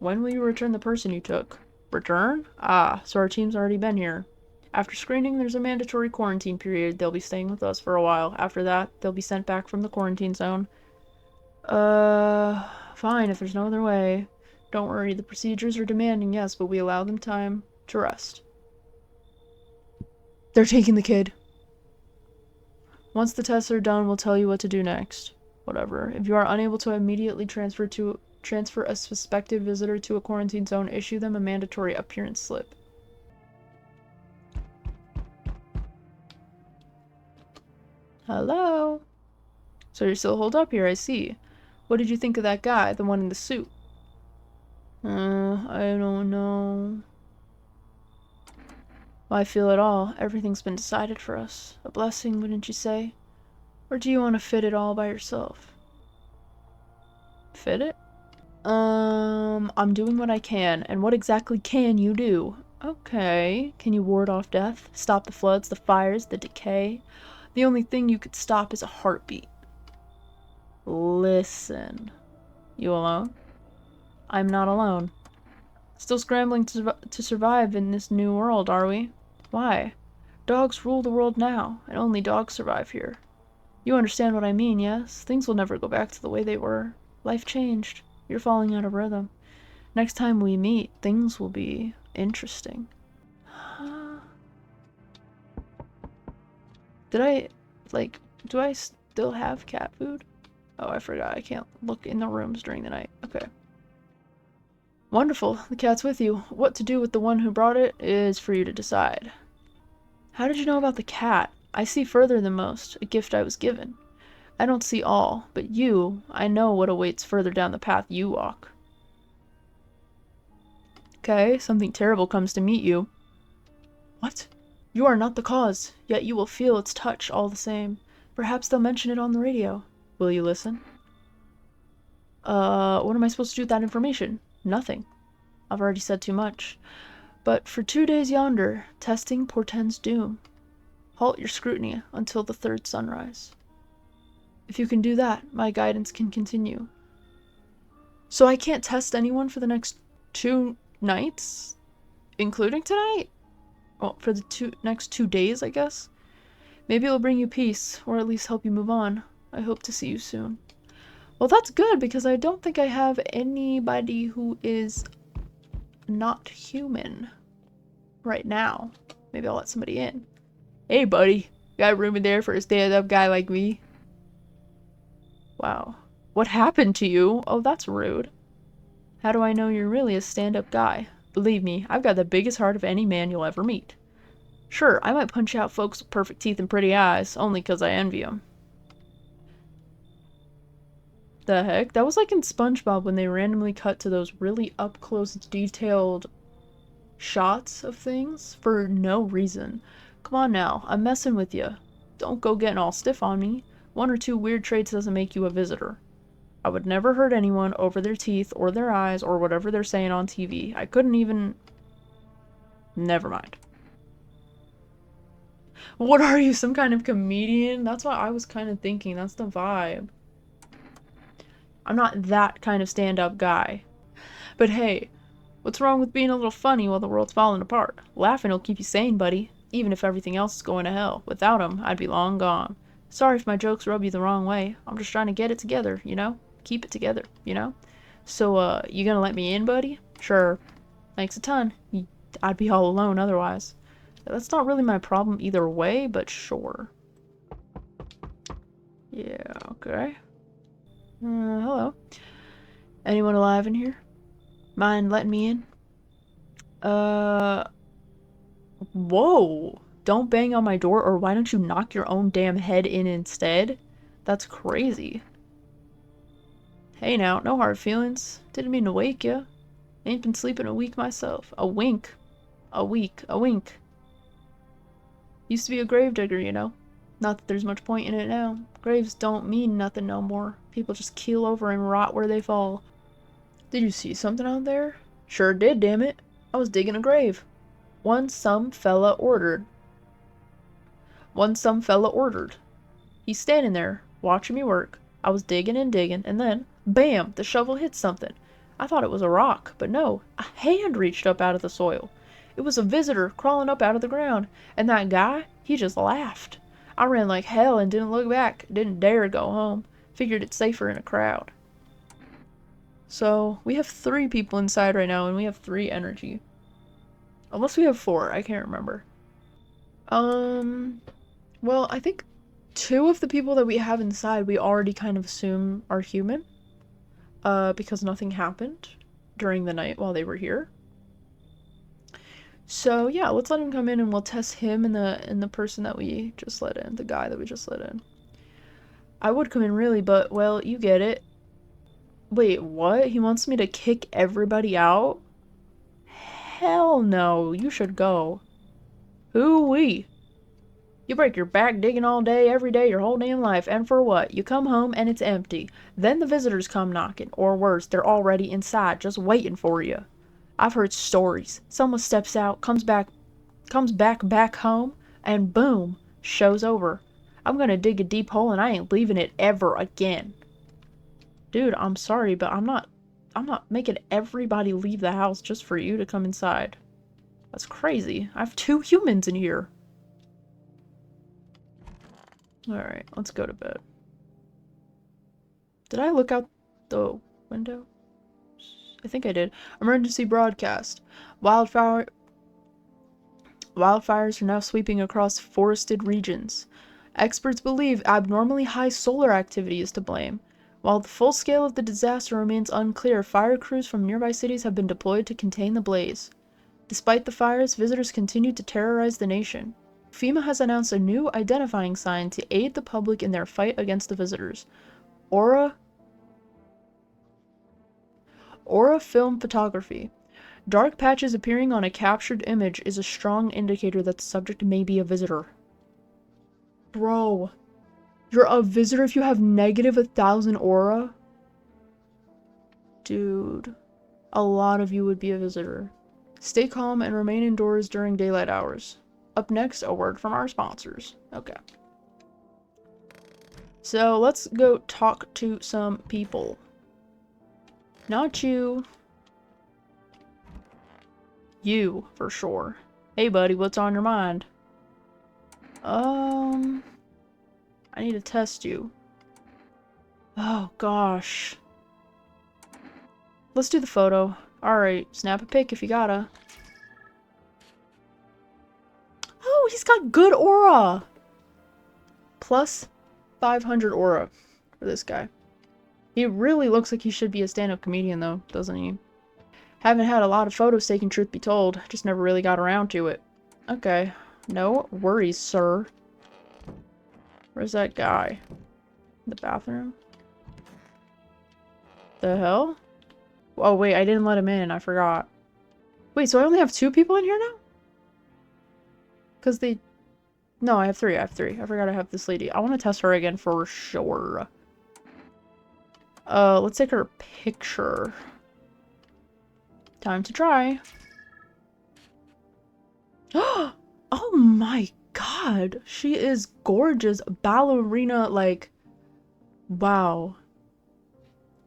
When will you return the person you took? Return? Ah, so our team's already been here. After screening, there's a mandatory quarantine period. They'll be staying with us for a while. After that, they'll be sent back from the quarantine zone. Fine, if there's no other way. Don't worry, the procedures are demanding, yes, but we allow them time to rest. They're taking the kid. Once the tests are done, we'll tell you what to do next. Whatever. If you are unable to immediately transfer a suspected visitor to a quarantine zone, issue them a mandatory appearance slip. Hello? So you're still holed up here, I see. What did you think of that guy, the one in the suit? I don't know. Well, I feel it all. Everything's been decided for us. A blessing, wouldn't you say? Or do you want to fit it all by yourself? Fit it? I'm doing what I can. And what exactly can you do? Okay. Can you ward off death? Stop the floods, the fires, the decay? The only thing you could stop is a heartbeat. Listen. You alone? I'm not alone. Still scrambling to survive in this new world, are we? Why? Dogs rule the world now, and only dogs survive here. You understand what I mean, yes? Things will never go back to the way they were. Life changed. You're falling out of rhythm. Next time we meet, things will be interesting. Do I still have cat food? Oh, I forgot. I can't look in the rooms during the night. Okay. Wonderful. The cat's with you. What to do with the one who brought it is for you to decide. How did you know about the cat? I see further than most. A gift I was given. I don't see all, but I know what awaits further down the path you walk. Okay, something terrible comes to meet you. What? You are not the cause, yet you will feel its touch all the same. Perhaps they'll mention it on the radio. Will you listen? What am I supposed to do with that information? Nothing. I've already said too much. But for 2 days yonder, testing portends doom. Halt your scrutiny until the third sunrise. If you can do that, my guidance can continue. So I can't test anyone for the next 2 nights? Including tonight? Well, for the next 2 days, I guess? Maybe it'll bring you peace, or at least help you move on. I hope to see you soon. Well, that's good, because I don't think I have anybody who is not human right now. Maybe I'll let somebody in. Hey, buddy. Got room in there for a stand-up guy like me? Wow. What happened to you? Oh, that's rude. How do I know you're really a stand-up guy? Believe me, I've got the biggest heart of any man you'll ever meet. Sure, I might punch out folks with perfect teeth and pretty eyes, only 'cause I envy them. The heck? That was like in SpongeBob when they randomly cut to those really up-close, detailed shots of things for no reason. Come on now, I'm messing with you. Don't go getting all stiff on me. 1 or 2 weird traits doesn't make you a visitor. I would never hurt anyone over their teeth or their eyes or whatever they're saying on TV. I couldn't even... Never mind. What are you, some kind of comedian? That's what I was kind of thinking. That's the vibe. I'm not that kind of stand-up guy. But hey, what's wrong with being a little funny while the world's falling apart? Laughing will keep you sane, buddy. Even if everything else is going to hell. Without 'em, I'd be long gone. Sorry if my jokes rub you the wrong way. I'm just trying to get it together, you know? Keep it together, you know? So, you gonna let me in, buddy? Sure. Thanks a ton. I'd be all alone otherwise. That's not really my problem either way, but sure. Yeah, okay. Hello. Anyone alive in here? Mind letting me in? Whoa! Don't bang on my door, or why don't you knock your own damn head in instead? That's crazy. Hey now, no hard feelings. Didn't mean to wake ya. Ain't been sleeping a week myself. A wink. A week. A wink. Used to be a gravedigger, you know. Not that there's much point in it now. Graves don't mean nothing no more. People just keel over and rot where they fall. Did you see something out there? Sure did, damn it. I was digging a grave. One some fella ordered. He's standing there, watching me work. I was digging and digging, and then, bam, the shovel hit something. I thought it was a rock, but no, a hand reached up out of the soil. It was a visitor crawling up out of the ground, and that guy, he just laughed. I ran like hell and didn't look back, didn't dare go home. Figured it's safer in a crowd. So, we have 3 people inside right now, and we have 3 energy. Unless we have 4, I can't remember. Well, I think 2 of the people that we have inside we already kind of assume are human. Because nothing happened during the night while they were here. So yeah, let's let him come in and we'll test him and the person that we just let in, the guy that we just let in. I would come in really, but well, you get it. Wait, what? He wants me to kick everybody out? Hell no, you should go. Hoo-wee. You break your back digging all day, every day, your whole damn life, and for what? You come home and it's empty. Then the visitors come knocking, or worse, they're already inside, just waiting for you. I've heard stories. Someone steps out, comes back home, and boom, show's over. I'm gonna dig a deep hole and I ain't leaving it ever again. Dude, I'm sorry, but I'm not making everybody leave the house just for you to come inside. That's crazy. I have 2 humans in here. Alright, let's go to bed. Did I look out the window? I think I did. Emergency broadcast. Wildfires are now sweeping across forested regions. Experts believe abnormally high solar activity is to blame. While the full scale of the disaster remains unclear, fire crews from nearby cities have been deployed to contain the blaze. Despite the fires, visitors continue to terrorize the nation. FEMA has announced a new identifying sign to aid the public in their fight against the visitors. Aura film photography. Dark patches appearing on a captured image is a strong indicator that the subject may be a visitor. Bro, you're a visitor if you have negative 1,000 aura? Dude, a lot of you would be a visitor. Stay calm and remain indoors during daylight hours. Up next, a word from our sponsors. Okay. So, let's go talk to some people. Not you. You, for sure. Hey, buddy, what's on your mind? I need to test you. Oh, gosh. Let's do the photo. Alright, snap a pic if you gotta. Oh, he's got good aura! Plus 500 aura for this guy. He really looks like he should be a stand-up comedian, though, doesn't he? Haven't had a lot of photos taken, truth be told. Just never really got around to it. Okay. No worries, sir. Where's that guy? The bathroom? The hell? Oh, wait, I didn't let him in. I forgot. Wait, so I only have 2 people in here now? Because they... No, I have 3. I forgot I have this lady. I want to test her again for sure. Let's take her picture. Time to try. Oh my god! She is gorgeous. Ballerina, like... Wow.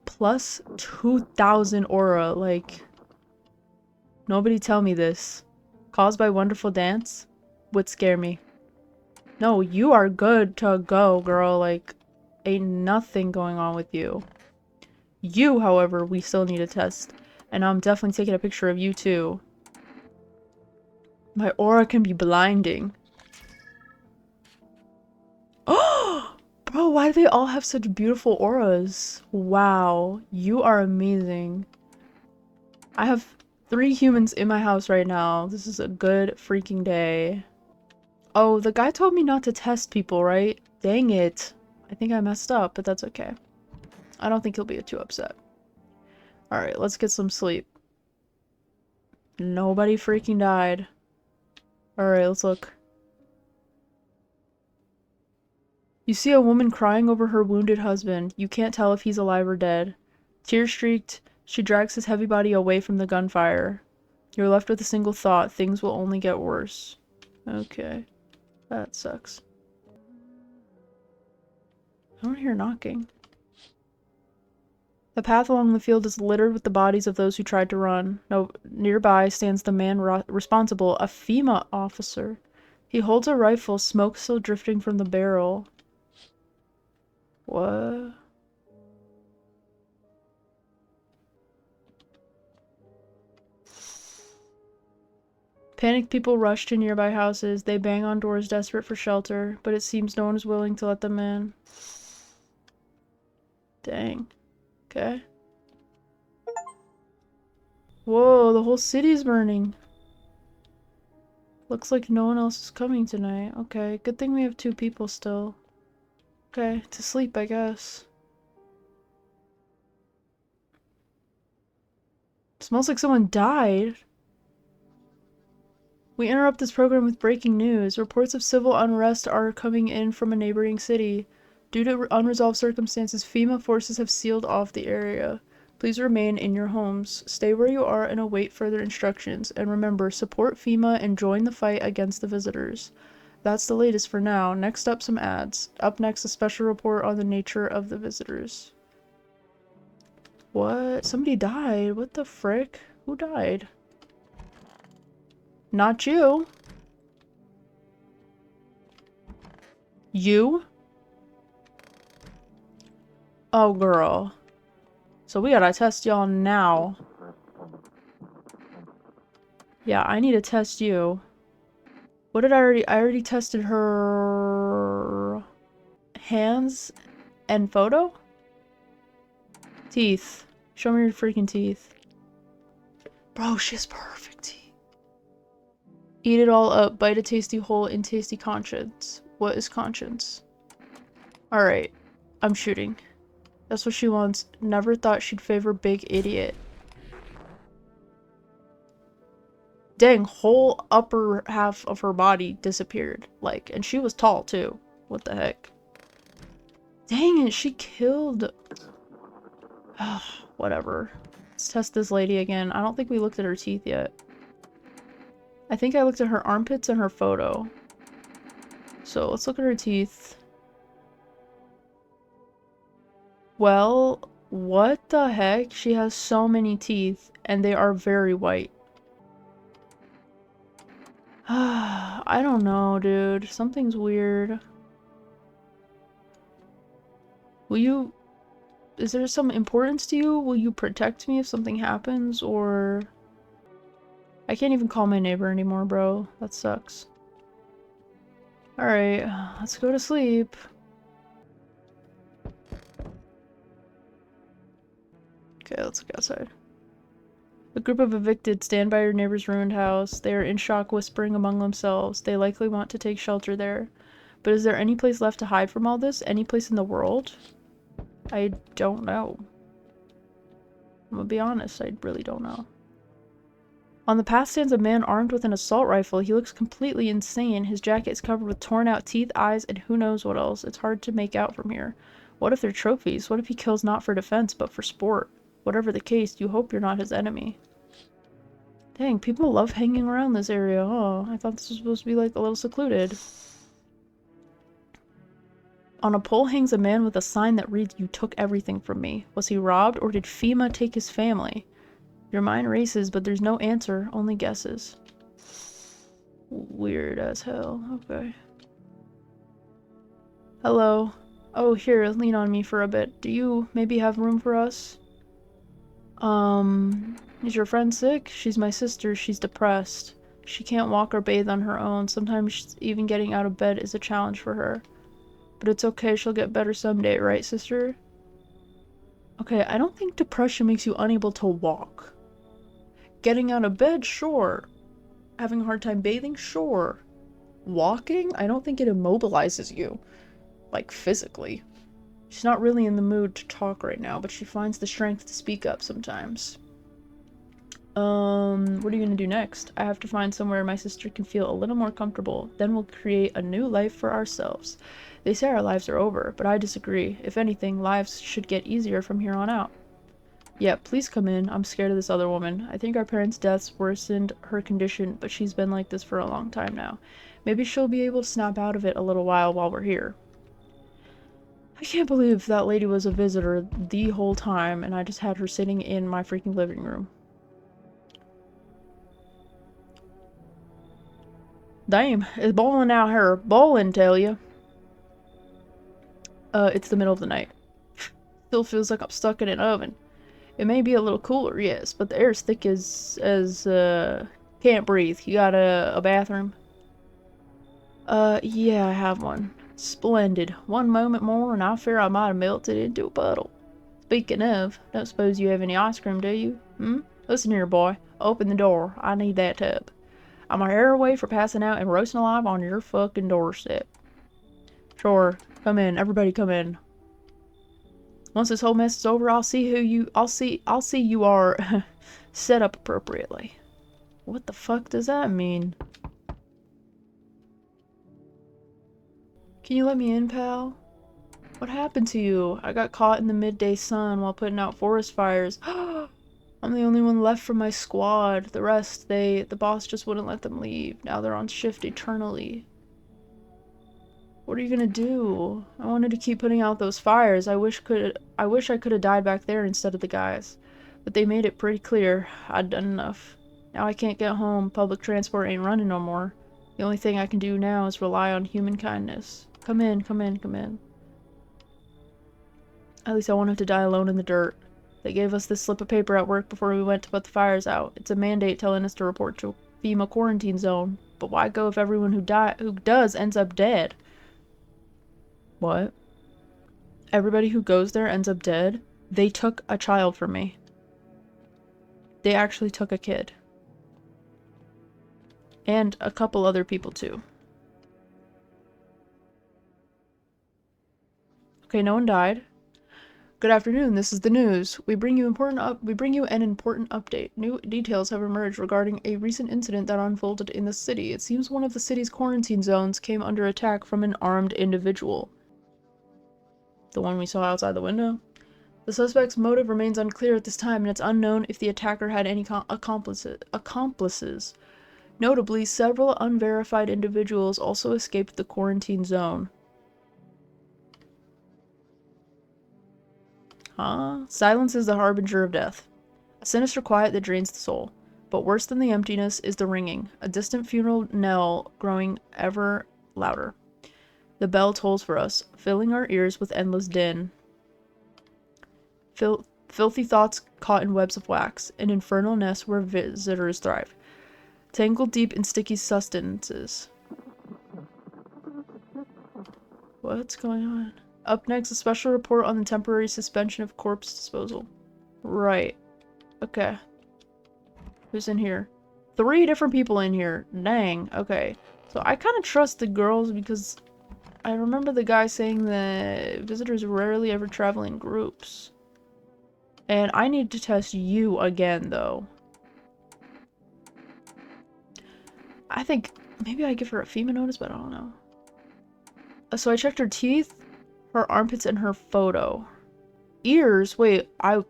Plus 2,000 aura, like... Nobody tell me this. Caused by wonderful dance? Would scare me. No, you are good to go, girl. Like, ain't nothing going on with you. You, however, we still need to test. And I'm definitely taking a picture of you, too. My aura can be blinding. Oh! Bro, why do they all have such beautiful auras? Wow. You are amazing. I have 3 humans in my house right now. This is a good freaking day. Oh, the guy told me not to test people, right? Dang it. I think I messed up, but that's okay. I don't think he'll be too upset. Alright, let's get some sleep. Nobody freaking died. Alright, let's look. You see a woman crying over her wounded husband. You can't tell if he's alive or dead. Tear-streaked, she drags his heavy body away from the gunfire. You're left with a single thought. Things will only get worse. Okay. That sucks. I don't hear knocking. The path along the field is littered with the bodies of those who tried to run. Nearby stands the man responsible, a FEMA officer. He holds a rifle, smoke still drifting from the barrel. What? Panicked people rush to nearby houses. They bang on doors, desperate for shelter, but it seems no one is willing to let them in. Dang. Okay. Whoa, the whole city's burning. Looks like no one else is coming tonight. Okay, good thing we have 2 people still. Okay, to sleep, I guess. Smells like someone died. We interrupt this program with breaking news. Reports of civil unrest are coming in from a neighboring city. Due to unresolved circumstances, FEMA forces have sealed off the area. Please remain in your homes. Stay where you are and await further instructions. And remember, support FEMA and join the fight against the visitors. That's the latest for now. Next up, some ads. Up next, a special report on the nature of the visitors. What? Somebody died? What the frick? Who died? Not you. You? Oh, girl. So we gotta test y'all now. Yeah, I need to test you. What did I already tested her hands and photo? Teeth. Show me your freaking teeth. Bro, she has perfect teeth. Eat it all up. Bite a tasty hole in tasty conscience. What is conscience? Alright. I'm shooting. That's what she wants. Never thought she'd favor big idiot. Dang, whole upper half of her body disappeared. Like, and she was tall too. What the heck? Dang it, she killed... Whatever. Let's test this lady again. I don't think we looked at her teeth yet. I think I looked at her armpits and her photo. So let's look at her teeth. Well, what the heck? She has so many teeth, and they are very white. I don't know, dude. Something's weird. Will you... Is there some importance to you? Will you protect me if something happens, or... I can't even call my neighbor anymore, bro. That sucks. Alright, let's go to sleep. Okay, let's look outside. A group of evicted stand by your neighbor's ruined house. They are in shock, whispering among themselves. They likely want to take shelter there. But is there any place left to hide from all this? Any place in the world? I don't know. I'm gonna be honest, I really don't know. On the path stands a man armed with an assault rifle. He looks completely insane. His jacket is covered with torn out teeth, eyes, and who knows what else. It's hard to make out from here. What if they're trophies? What if he kills not for defense, but for sport? Whatever the case, you hope you're not his enemy. Dang, people love hanging around this area. Oh, I thought this was supposed to be like a little secluded. On a pole hangs a man with a sign that reads, "You took everything from me." Was he robbed, or did FEMA take his family? Your mind races, but there's no answer, only guesses. Weird as hell. Okay. Hello. Oh, here, lean on me for a bit. Do you maybe have room for us? Is your friend sick? She's my sister. She's depressed. She can't walk or bathe on her own. Sometimes even getting out of bed is a challenge for her. But it's okay, she'll get better someday, right, sister? Okay, I don't think depression makes you unable to walk. Getting out of bed, sure. Having a hard time bathing, sure. Walking? I don't think it immobilizes you. Like, physically. She's not really in the mood to talk right now, but she finds the strength to speak up sometimes. What are you gonna do next? I have to find somewhere my sister can feel a little more comfortable. Then we'll create a new life for ourselves. They say our lives are over, but I disagree. If anything, lives should get easier from here on out. Yeah, please come in. I'm scared of this other woman. I think our parents' deaths worsened her condition, but she's been like this for a long time now. Maybe she'll be able to snap out of it a little while we're here. I can't believe that lady was a visitor the whole time, and I just had her sitting in my freaking living room. Damn, it's boiling out here. Boiling, tell you. It's the middle of the night. Still feels like I'm stuck in an oven. It may be a little cooler, yes, but the air's thick as can't breathe. You got a bathroom? Yeah, I have one. Splendid. One moment more and I fear I might have melted into a puddle. Speaking of, don't suppose you have any ice cream, do you? Listen here, boy. Open the door. I need that tub. I'm a hair away for passing out and roasting alive on your fucking doorstep. Sure. Come in. Everybody come in. Once this whole mess is over, I'll see you are set up appropriately. What the fuck does that mean? Can you let me in, pal? What happened to you? I got caught in the midday sun while putting out forest fires. I'm the only one left from my squad. The rest, the boss just wouldn't let them leave. Now they're on shift eternally. What are you gonna do? I wanted to keep putting out those fires. I wish I could have died back there instead of the guys. But they made it pretty clear I'd done enough. Now I can't get home. Public transport ain't running no more. The only thing I can do now is rely on human kindness. Come in, come in, come in. At least I won't have to die alone in the dirt. They gave us this slip of paper at work before we went to put the fires out. It's a mandate telling us to report to a FEMA quarantine zone. But why go if everyone who does ends up dead? What? Everybody who goes there ends up dead? They took a child from me. They actually took a kid. And a couple other people too. Okay, no one died. Good afternoon, this is the news. We bring you an important update. New details have emerged regarding a recent incident that unfolded in the city. It seems one of the city's quarantine zones came under attack from an armed individual. The one we saw outside the window? The suspect's motive remains unclear at this time, and it's unknown if the attacker had any accomplices. Notably, several unverified individuals also escaped the quarantine zone. Huh? Silence is the harbinger of death. A sinister quiet that drains the soul. But worse than the emptiness is the ringing, a distant funeral knell growing ever louder. The bell tolls for us, filling our ears with endless din. Filthy thoughts caught in webs of wax, an infernal nest where visitors thrive. Tangled deep in sticky sustenances. What's going on? Up next, a special report on the temporary suspension of corpse disposal. Right. Okay. Who's in here? 3 different people in here. Dang. Okay. So I kind of trust the girls because I remember the guy saying that visitors rarely ever travel in groups. And I need to test you again, though. I think maybe I give her a FEMA notice, but I don't know. So I checked her teeth, her armpits, and her photo. Ears? Wait, I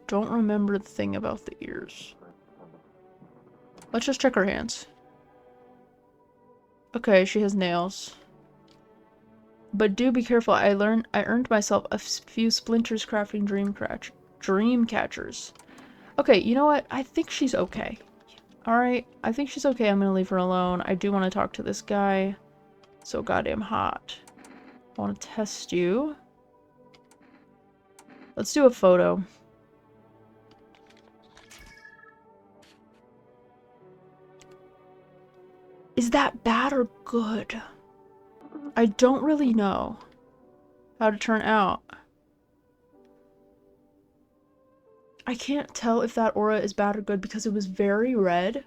don't remember the thing about the ears. Let's just check her hands. Okay, she has nails. But do be careful. I earned myself a few splinters crafting dream catchers. Okay, you know what? I think she's okay. Alright, I think she's okay. I'm gonna leave her alone. I do want to talk to this guy. So goddamn hot. I want to test you. Let's do a photo. Is that bad or good? I don't really know how to turn out. I can't tell if that aura is bad or good because it was very red.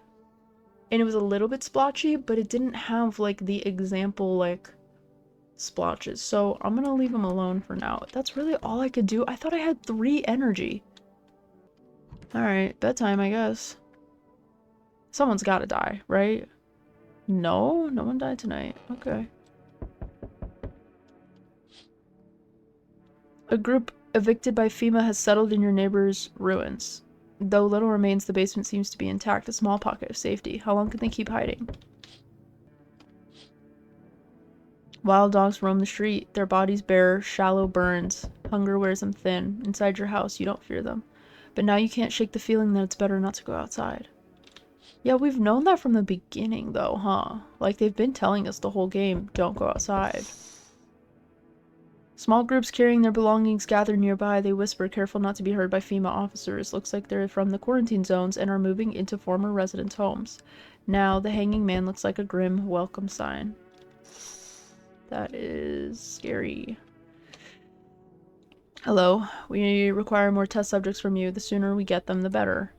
And it was a little bit splotchy, but it didn't have, like, the example, like, splotches. So I'm gonna leave him alone for now. That's really all I could do. I thought I had 3 energy. Alright, bedtime, I guess. Someone's gotta die, right? No? No one died tonight. Okay. A group evicted by FEMA has settled in your neighbor's ruins. Though little remains, the basement seems to be intact, a small pocket of safety. How long can they keep hiding? Wild dogs roam the street, their bodies bear shallow burns. Hunger wears them thin. Inside your house, you don't fear them. But now you can't shake the feeling that it's better not to go outside. Yeah, we've known that from the beginning, though, huh? Like, they've been telling us the whole game, don't go outside. Small groups carrying their belongings gather nearby. They whisper, careful not to be heard by FEMA officers. Looks like they're from the quarantine zones and are moving into former residents' homes. Now, the hanging man looks like a grim welcome sign. That is scary. Hello, we require more test subjects from you. The sooner we get them, the better.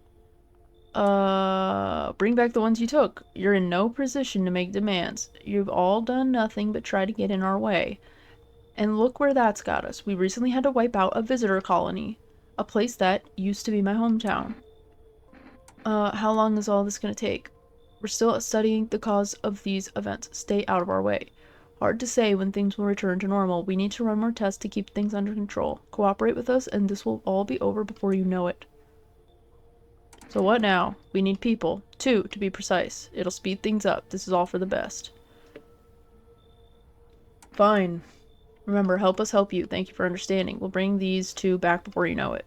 Bring back the ones you took. You're in no position to make demands. You've all done nothing but try to get in our way. And look where that's got us. We recently had to wipe out a visitor colony. A place that used to be my hometown. How long is all this gonna take? We're still studying the cause of these events. Stay out of our way. Hard to say when things will return to normal. We need to run more tests to keep things under control. Cooperate with us and this will all be over before you know it. So what now? We need people. 2, to be precise. It'll speed things up. This is all for the best. Fine. Remember, help us help you. Thank you for understanding. We'll bring these 2 back before you know it.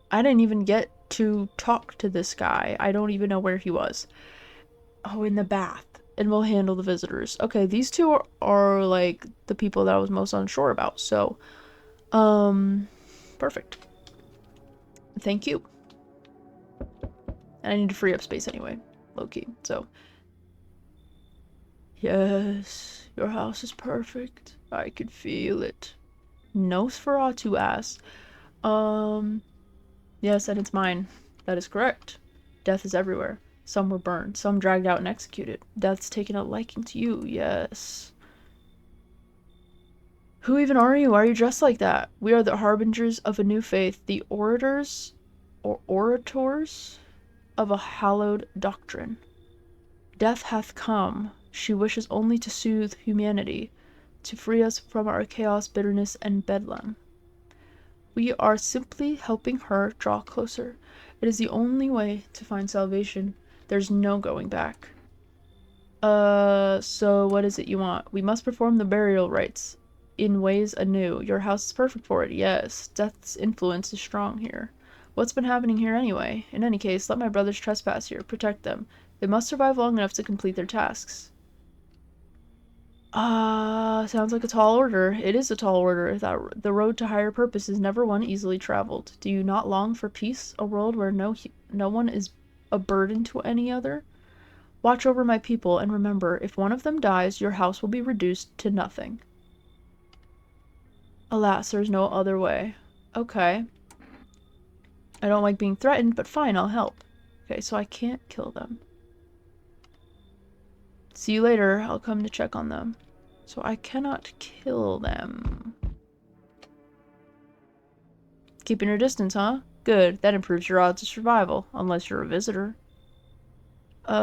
I didn't even get to talk to this guy. I don't even know where he was. Oh, in the bath. And we'll handle the visitors. Okay, these 2 are like the people that I was most unsure about. So, perfect. Thank you. And I need to free up space anyway. Low-key. So, yes, your house is perfect. I could feel it. Nosferatu asks, yes, and it's mine. That is correct. Death is everywhere. Some were burned, some dragged out and executed. Death's taken a liking to you, yes. Who even are you? Why are you dressed like that? We are the harbingers of a new faith, the orators, or orators of a hallowed doctrine. Death hath come. She wishes only to soothe humanity, to free us from our chaos, bitterness, and bedlam. We are simply helping her draw closer. It is the only way to find salvation. There's no going back. So what is it you want? We must perform the burial rites in ways anew. Your house is perfect for it, yes. Death's influence is strong here. What's been happening here anyway? In any case, let my brothers trespass here. Protect them. They must survive long enough to complete their tasks. Sounds like a tall order. It is a tall order. The road to higher purpose is never one easily traveled. Do you not long for peace? A world where no one is a burden to any other? Watch over my people, and remember, if one of them dies, your house will be reduced to nothing. Alas, there's no other way. Okay. I don't like being threatened, but fine, I'll help. Okay, so I can't kill them. See you later. I'll come to check on them. So I cannot kill them. Keeping your distance, huh? Good. That improves your odds of survival. Unless you're a visitor. Who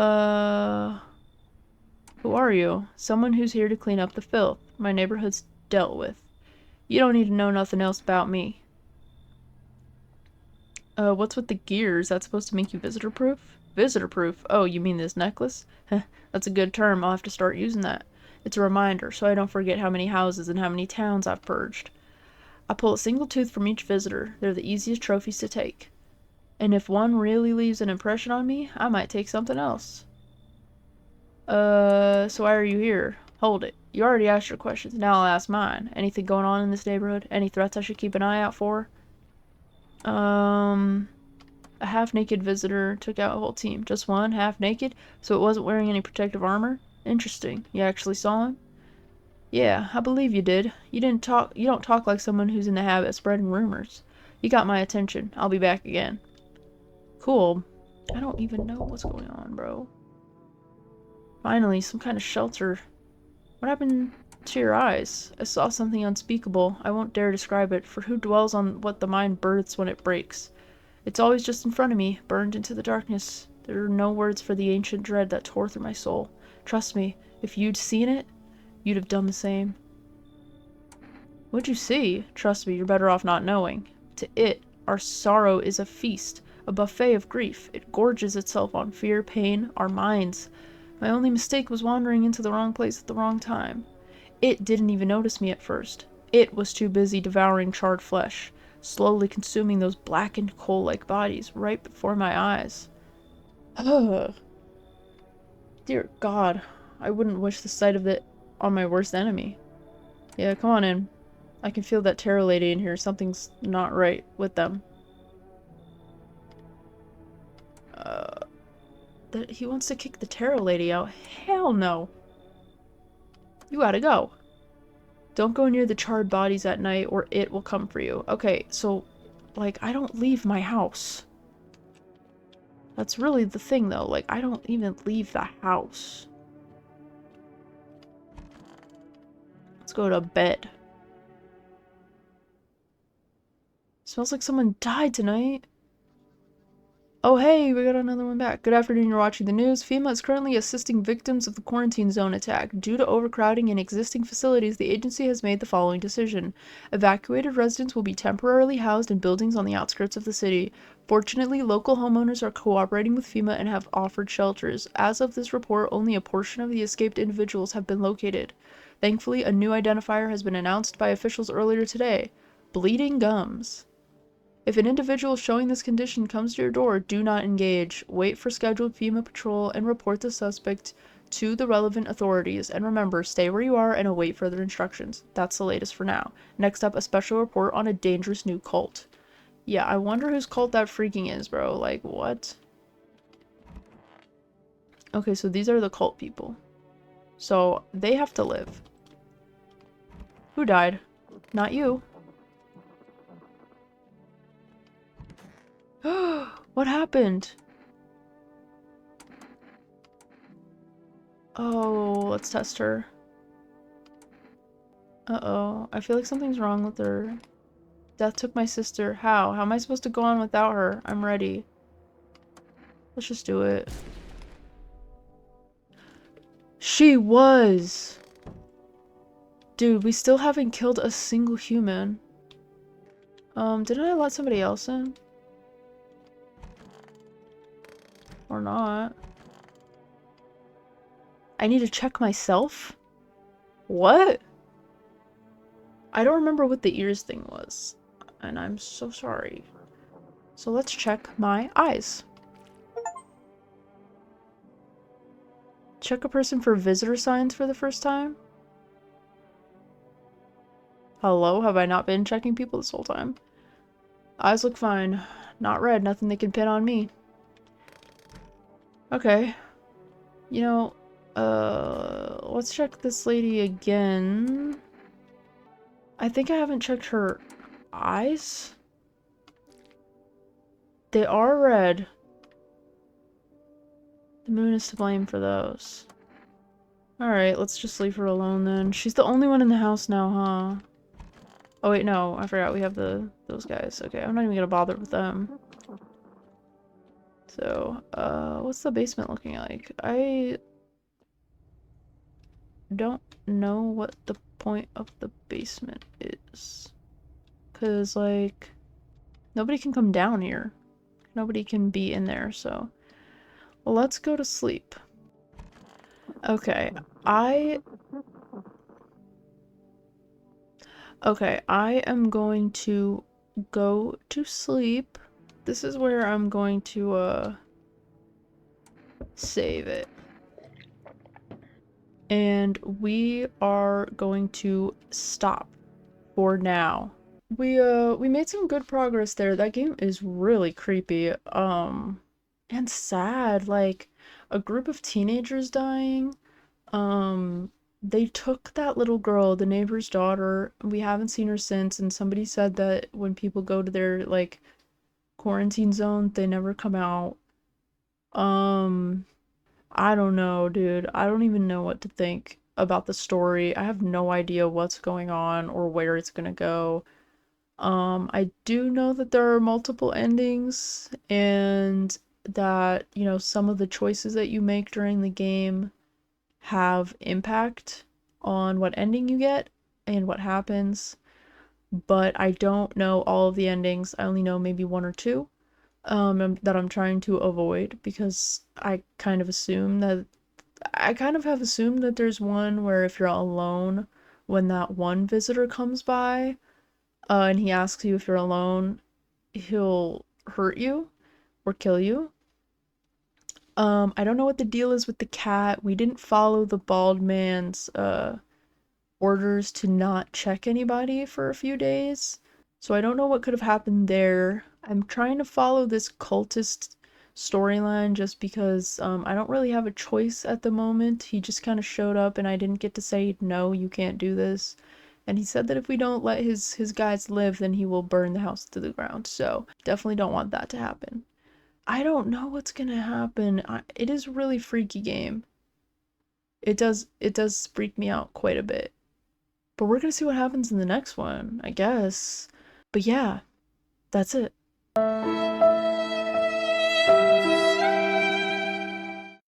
are you? Someone who's here to clean up the filth my neighborhood's dealt with. You don't need to know nothing else about me. What's with the gear? Is that supposed to make you visitor-proof? Visitor-proof? Oh, you mean this necklace? Heh, that's a good term. I'll have to start using that. It's a reminder, so I don't forget how many houses and how many towns I've purged. I pull a single tooth from each visitor. They're the easiest trophies to take. And if one really leaves an impression on me, I might take something else. So why are you here? Hold it. You already asked your questions. Now I'll ask mine. Anything going on in this neighborhood? Any threats I should keep an eye out for? A half-naked visitor took out a whole team. Just one, half-naked? So it wasn't wearing any protective armor? Interesting. You actually saw him? Yeah, I believe you did. You don't talk like someone who's in the habit of spreading rumors. You got my attention. I'll be back again. Cool. I don't even know what's going on, bro. Finally, some kind of shelter. What happened to your eyes. I saw something unspeakable. I won't dare describe it, for who dwells on what the mind births when it breaks? It's always just in front of me, burned into the darkness. There are no words for the ancient dread that tore through my soul. Trust me, if you'd seen it, you'd have done the same. What'd you see? Trust me, you're better off not knowing. To it, our sorrow is a feast, a buffet of grief. It gorges itself on fear, pain, our minds. My only mistake was wandering into the wrong place at the wrong time. It didn't even notice me at first. It was too busy devouring charred flesh, slowly consuming those blackened coal-like bodies right before my eyes. Ugh. Dear God, I wouldn't wish the sight of it on my worst enemy. Yeah, come on in. I can feel that tarot lady in here. Something's not right with them. That he wants to kick the tarot lady out? Hell no. You gotta go. Don't go near the charred bodies at night or it will come for you. Okay, so, like, I don't leave my house. That's really the thing, though. Like, I don't even leave the house. Let's go to bed. Smells like someone died tonight. Oh hey, we got another one back. Good afternoon, you're watching the news. FEMA is currently assisting victims of the quarantine zone attack. Due to overcrowding in existing facilities, the agency has made the following decision. Evacuated residents will be temporarily housed in buildings on the outskirts of the city. Fortunately, local homeowners are cooperating with FEMA and have offered shelters. As of this report, only a portion of the escaped individuals have been located. Thankfully, a new identifier has been announced by officials earlier today. Bleeding gums. If an individual showing this condition comes to your door, do not engage. Wait for scheduled FEMA patrol and report the suspect to the relevant authorities. And remember, stay where you are and await further instructions. That's the latest for now. Next up, a special report on a dangerous new cult. Yeah, I wonder whose cult that freaking is, bro. Like, what? Okay, so these are the cult people. So, they have to live. Who died? Not you. What happened? Oh, let's test her. Uh-oh. I feel like something's wrong with her. Death took my sister. How? How am I supposed to go on without her? I'm ready. Let's just do it. She was! Dude, we still haven't killed a single human. Didn't I let somebody else in? Or not? I need to check myself? What? I don't remember what the ears thing was. And I'm so sorry. So let's check my eyes. Check a person for visitor signs for the first time? Hello? Have I not been checking people this whole time? Eyes look fine. Not red. Nothing they can pin on me. Okay. You know, let's check this lady again. I think I haven't checked her eyes. They are red. The moon is to blame for those. Alright, let's just leave her alone then. She's the only one in the house now, huh? Oh wait, no, I forgot we have those guys. Okay, I'm not even gonna bother with them. So, what's the basement looking like? I don't know what the point of the basement is. 'Cause, like, nobody can come down here. Nobody can be in there, so... Well, let's go to sleep. Okay, I am going to go to sleep. This is where I'm going to, save it. And we are going to stop for now. We made some good progress there. That game is really creepy, and sad. Like, a group of teenagers dying. They took that little girl, the neighbor's daughter. We haven't seen her since, and somebody said that when people go to their, like, quarantine zone, they never come out. I don't know, dude. I don't even know what to think. about the story. I have no idea what's going on or where it's gonna go. I do know that there are multiple endings and that, some of the choices that you make during the game have impact on what ending you get and what happens, but I don't know all of the endings. I only know maybe one or two that I'm trying to avoid because I kind of have assumed that there's one where if you're alone when that one visitor comes by, and he asks you if you're alone, he'll hurt you or kill you. I don't know what the deal is with the cat. We didn't follow the bald man's orders to not check anybody for a few days. So I don't know what could have happened there. I'm trying to follow this cultist storyline just because I don't really have a choice at the moment. He just kind of showed up and I didn't get to say, no, you can't do this. And he said that if we don't let his guys live, then he will burn the house to the ground. So definitely don't want that to happen. I don't know what's gonna happen. It is a really freaky game. It does freak me out quite a bit. But we're gonna see what happens in the next one, I guess. But yeah, that's it.